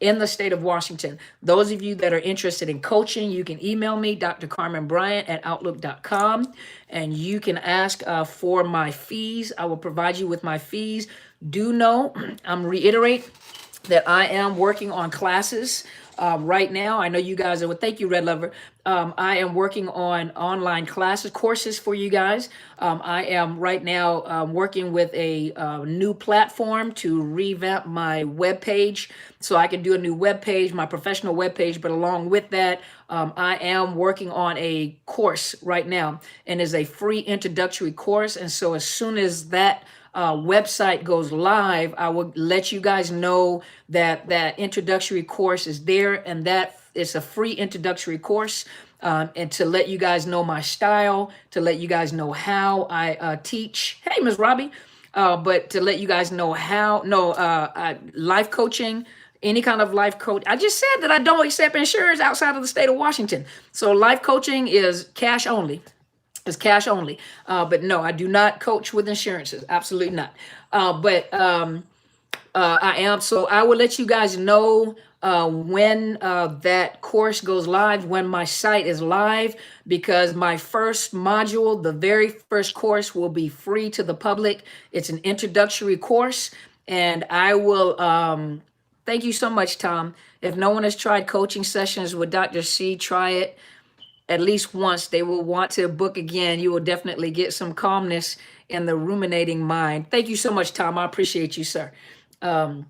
in the state of Washington. Those of you that are interested in coaching, you can email me, drcarmenbryant@outlook.com, and you can ask for my fees. I will provide you with my fees. Do know, I'm reiterate that I am working on classes right now. I know you guys are, well, thank you, Red Lover. I am working on online courses for you guys. I am right now working with a new platform to revamp my webpage so I can do a new webpage, my professional webpage. But along with that, I am working on a course right now, and it's a free introductory course. And so as soon as that website goes live, I will let you guys know that that introductory course is there, and that it's a free introductory course, and to let you guys know my style, to let you guys know how I teach. Hey, Ms. Robbie. But to let you guys know how, life coaching, any kind of life coach. I just said that I don't accept insurance outside of the state of Washington. So life coaching is cash only. It's cash only. But no, I do not coach with insurances. Absolutely not. I am. So I will let you guys know when that course goes live, when my site is live, because my first module, the very first course, will be free to the public. It's an introductory course, and I will, thank you so much, Tom. If no one has tried coaching sessions with Dr. C, try it at least once. They will want to book again. You will definitely get some calmness in the ruminating mind. Thank you so much, Tom. I appreciate you, sir. And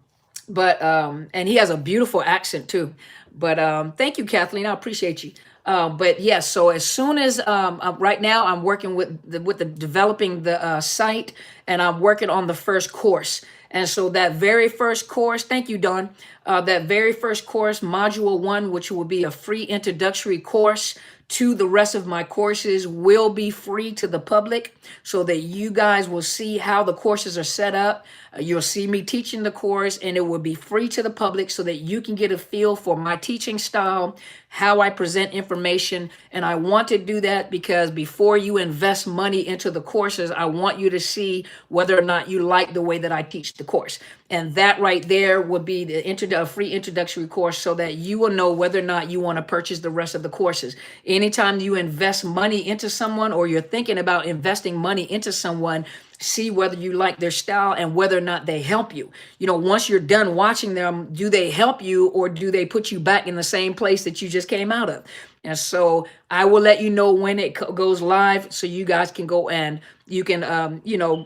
he has a beautiful accent too. But thank you, Kathleen. I appreciate you. But yes, so as soon as right now I'm working with the developing the site, and I'm working on the first course. And so that very first course, thank you, Dawn. That very first course, module 1, which will be a free introductory course to the rest of my courses, will be free to the public, so that you guys will see how the courses are set up. You'll see me teaching the course, and it will be free to the public so that you can get a feel for my teaching style, how I present information. And I want to do that because before you invest money into the courses, I want you to see whether or not you like the way that I teach the course. And that right there would be the free introductory course, so that you will know whether or not you want to purchase the rest of the courses. Anytime you invest money into someone, or you're thinking about investing money into someone, see whether you like their style and whether or not they help you. You know, once you're done watching them, do they help you, or do they put you back in the same place that you just came out of? And so I will let you know when it goes live, so you guys can go and you can,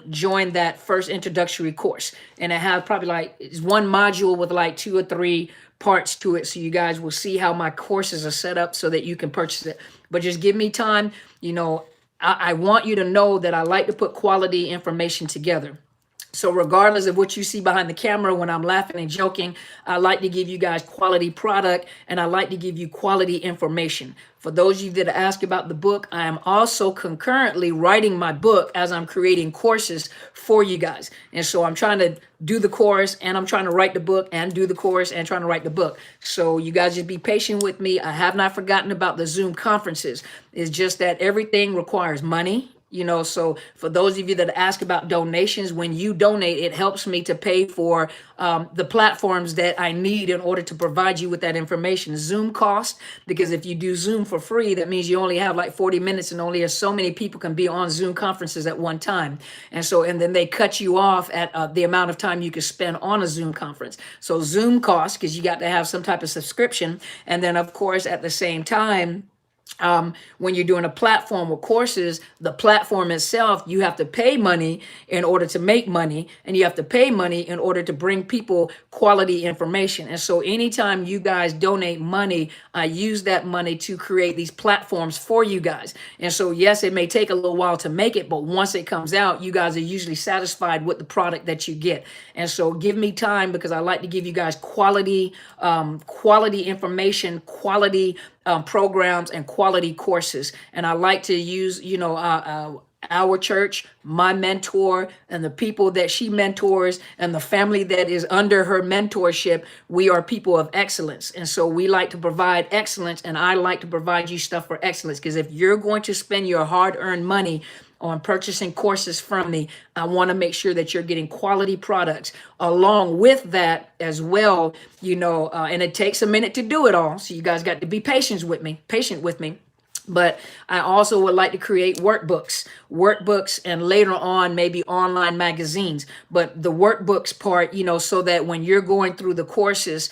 join that first introductory course. And it has probably it's one module with like 2 or 3 parts to it. So you guys will see how my courses are set up so that you can purchase it. But just give me time. I want you to know that I like to put quality information together. So regardless of what you see behind the camera when I'm laughing and joking, I like to give you guys quality product, and I like to give you quality information. For those of you that ask about the book, I am also concurrently writing my book as I'm creating courses for you guys. And so I'm trying to do the course, and I'm trying to write the book, and do the course, and trying to write the book. So you guys just be patient with me. I have not forgotten about the Zoom conferences. It's just that everything requires money. So for those of you that ask about donations, when you donate, it helps me to pay for the platforms that I need in order to provide you with that information. Zoom cost, because if you do Zoom for free, that means you only have like 40 minutes, and only so many people can be on Zoom conferences at one time. And then they cut you off at the amount of time you can spend on a Zoom conference. So Zoom cost, because you got to have some type of subscription. And then of course, at the same time, when you're doing a platform with courses, the platform itself, you have to pay money in order to make money, and you have to pay money in order to bring people quality information. And so anytime you guys donate money, I use that money to create these platforms for you guys. And so yes, it may take a little while to make it, but once it comes out, you guys are usually satisfied with the product that you get. And so give me time, because I like to give you guys quality information, quality programs, and quality courses. And I like to use, our church, my mentor, and the people that she mentors, and the family that is under her mentorship. We are people of excellence. And so we like to provide excellence, and I like to provide you stuff for excellence. Because if you're going to spend your hard-earned money on purchasing courses from me. I want to make sure that you're getting quality products along with that as well, and it takes a minute to do it all. So you guys got to be patient with me. But I also would like to create workbooks, and later on, maybe online magazines. But the workbooks part, so that when you're going through the courses,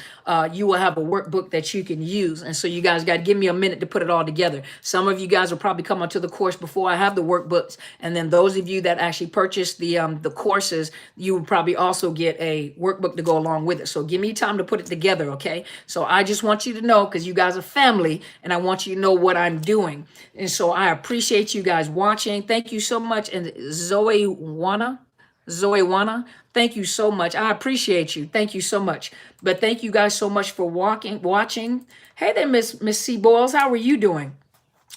you will have a workbook that you can use. And so you guys got to give me a minute to put it all together. Some of you guys will probably come onto the course before I have the workbooks. And then those of you that actually purchase the courses, you will probably also get a workbook to go along with it. So give me time to put it together, okay? So I just want you to know, because you guys are family, and I want you to know what I'm doing. And so I appreciate you guys watching. Thank you so much. And Zoe Wana, thank you so much. I appreciate you. Thank you so much. But thank you guys so much for watching. Hey there, Miss C. Boyles, how are you doing?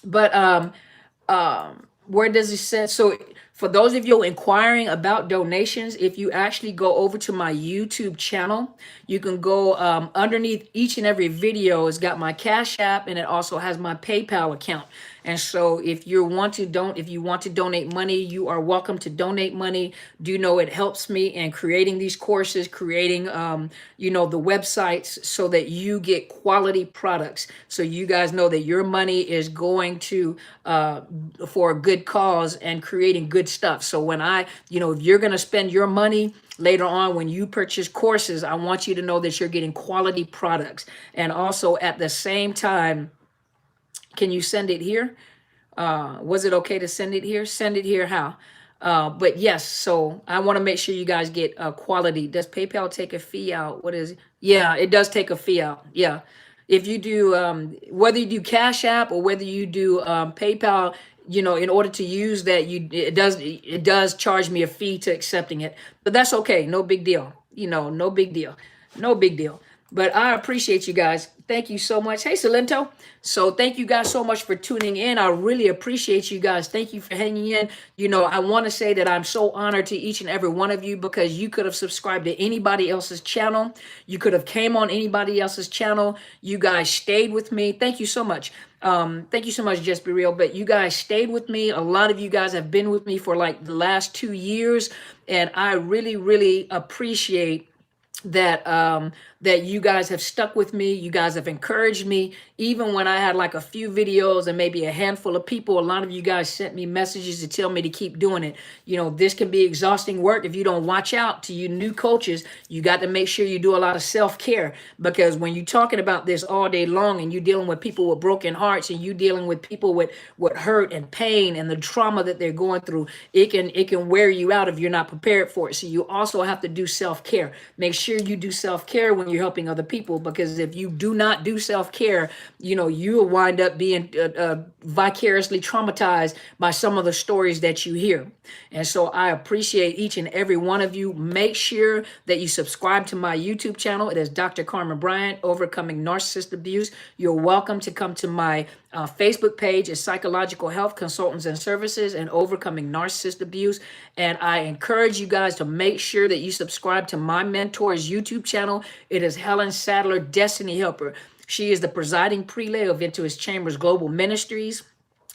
But where does it say? So for those of you inquiring about donations, if you actually go over to my YouTube channel, you can go underneath each and every video. It's got my Cash App, and it also has my PayPal account. And so if you want to donate money, you are welcome to donate money. Do know it helps me in creating these courses, creating the websites, so that you get quality products. So you guys know that your money is going to for a good cause and creating good stuff. So when if you're going to spend your money later on when you purchase courses, I want you to know that you're getting quality products. And also at the same time, can you send it here? Was it okay to send it here? Send it here how? But yes, so I want to make sure you guys get quality. Does PayPal take a fee out? What is it? Yeah, it does take a fee out. Yeah. If you do, whether you do Cash App or whether you do PayPal, in order to use that, it does charge me a fee to accepting it. But that's okay. No big deal. No big deal. No big deal. But I appreciate you guys. Thank you so much. Hey, Salento. So thank you guys so much for tuning in. I really appreciate you guys. Thank you for hanging in. I want to say that I'm so honored to each and every one of you, because you could have subscribed to anybody else's channel. You could have came on anybody else's channel. You guys stayed with me. Thank you so much. Thank you so much, Just Be Real. But you guys stayed with me. A lot of you guys have been with me for like the last 2 years. And I really, really appreciate that you guys have stuck with me. You guys have encouraged me, even when I had like a few videos and maybe a handful of people. A lot of you guys sent me messages to tell me to keep doing it. This can be exhausting work if you don't watch out. To you new coaches, you got to make sure you do a lot of self-care, because when you're talking about this all day long and you're dealing with people with broken hearts, and you dealing with people with hurt and pain and the trauma that they're going through, it can wear you out if you're not prepared for it. So you also have to do self-care. Make sure you do self-care when you're helping other people, because if you do not do self-care, you'll wind up being vicariously traumatized by some of the stories that you hear. And so I appreciate each and every one of you. Make sure that you subscribe to my YouTube channel. It is Dr. Carmen Bryant, Overcoming Narcissist Abuse. You're welcome to come to my Facebook page is Psychological Health Consultants and Services and Overcoming Narcissist Abuse. And I encourage you guys to make sure that you subscribe to my mentor's YouTube channel. It is Helen Sadler, Destiny Helper. She is the presiding prelate of Into His Chambers Global Ministries.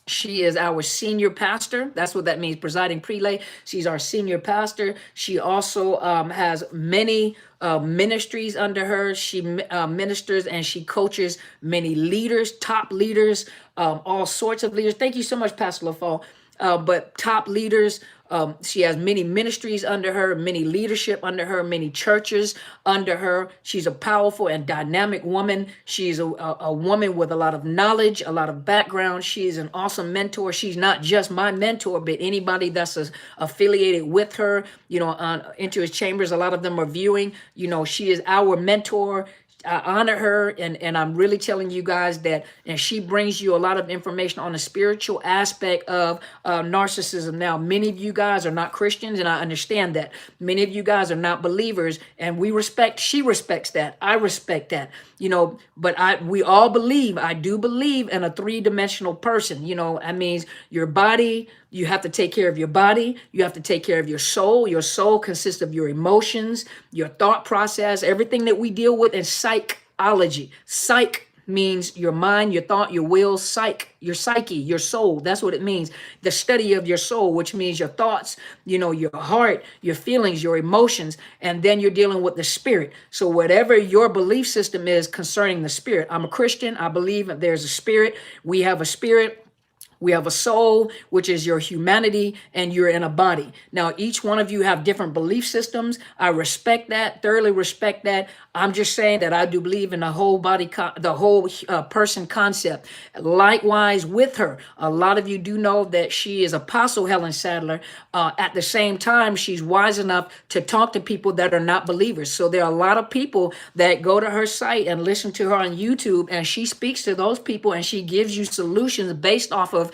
She is our senior pastor. That's what that means, presiding prelate. She's our senior pastor. She also has many ministries under her. She ministers and she coaches many leaders, top leaders, all sorts of leaders. Thank you so much, Pastor LaFall. But top leaders, she has many ministries under her, many leadership under her, many churches under her. She's a powerful and dynamic woman. She's a woman with a lot of knowledge, a lot of background. She's an awesome mentor. She's not just my mentor, but anybody that's affiliated with her, on Into His Chambers, a lot of them are viewing. She is our mentor. I honor her, and I'm really telling you guys that, and she brings you a lot of information on the spiritual aspect of narcissism. Now, many of you guys are not Christians, and I understand that. Many of you guys are not believers, and she respects that. I respect that, but we all believe, I do believe in a three-dimensional person. That means your body, you have to take care of your body. You have to take care of your soul. Your soul consists of your emotions, your thought process, everything that we deal with in psychology. means your mind, your thought, your will, your psyche, your soul. That's what it means. The study of your soul, which means your thoughts, your heart, your feelings, your emotions, and then you're dealing with the spirit. So whatever your belief system is concerning the spirit. I'm a Christian. I believe that there's a spirit. We have a spirit. We have a soul, which is your humanity, and you're in a body. Now, each one of you have different belief systems. I respect that, thoroughly respect that. I'm just saying that I do believe in the whole body, the whole person concept. Likewise with her, a lot of you do know that she is Apostle Helen Sadler. At the same time, she's wise enough to talk to people that are not believers. So there are a lot of people that go to her site and listen to her on YouTube, and she speaks to those people and she gives you solutions based off of,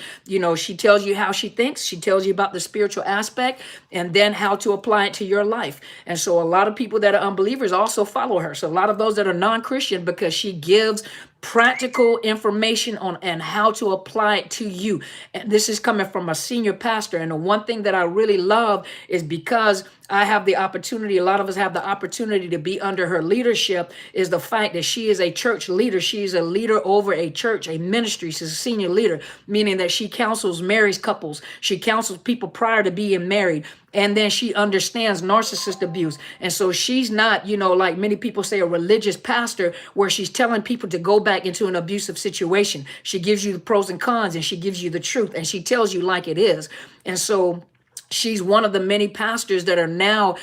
she tells you how she thinks, she tells you about the spiritual aspect, and then how to apply it to your life. And so a lot of people that are unbelievers also follow her. So a lot of those that are non-Christian, because she gives practical information on and how to apply it to you. And this is coming from a senior pastor. And the one thing that I really love is because I have the opportunity, a lot of us have the opportunity to be under her leadership, is the fact that she is a church leader. She's a leader over a church, a ministry. She's a senior leader, meaning that she counsels married couples. She counsels people prior to being married. And then she understands narcissist abuse. And so she's not, like many people say, a religious pastor where she's telling people to go back into an abusive situation. She gives you the pros and cons, and she gives you the truth, and she tells you like it is. And so she's one of the many pastors that are now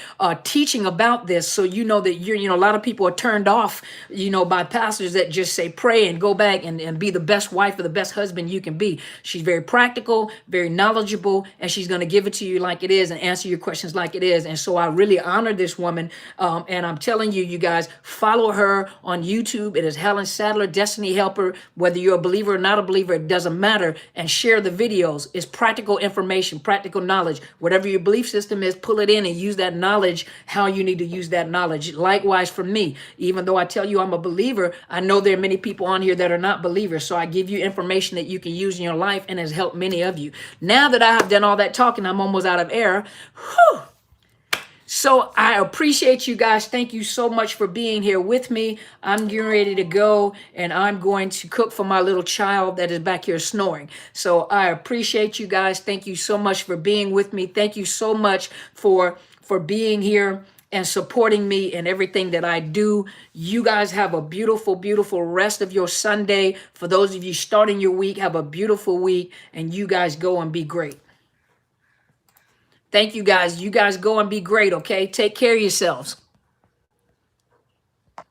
teaching about this. So that a lot of people are turned off, by pastors that just say pray and go back and be the best wife or the best husband you can be. She's very practical, very knowledgeable, and she's going to give it to you like it is and answer your questions like it is. And so I really honor this woman. And I'm telling you, you guys, follow her on YouTube. It is Helen Sadler, Destiny Helper. Whether you're a believer or not a believer, it doesn't matter. And share the videos. It's practical information, practical knowledge. Whatever your belief system is, pull it in and use that knowledge how you need to use that knowledge. Likewise for me, even though I tell you I'm a believer, I know there are many people on here that are not believers. So I give you information that you can use in your life and has helped many of you. Now that I have done all that talking, I'm almost out of air. Whew. So I appreciate you guys. Thank you so much for being here with me. I'm getting ready to go, and I'm going to cook for my little child that is back here snoring. So I appreciate you guys. Thank you so much for being with me. Thank you so much for being here and supporting me in everything that I do. You guys have a beautiful, beautiful rest of your Sunday. For those of you starting your week, have a beautiful week, and you guys go and be great. Thank you guys. You guys go and be great, okay? Take care of yourselves.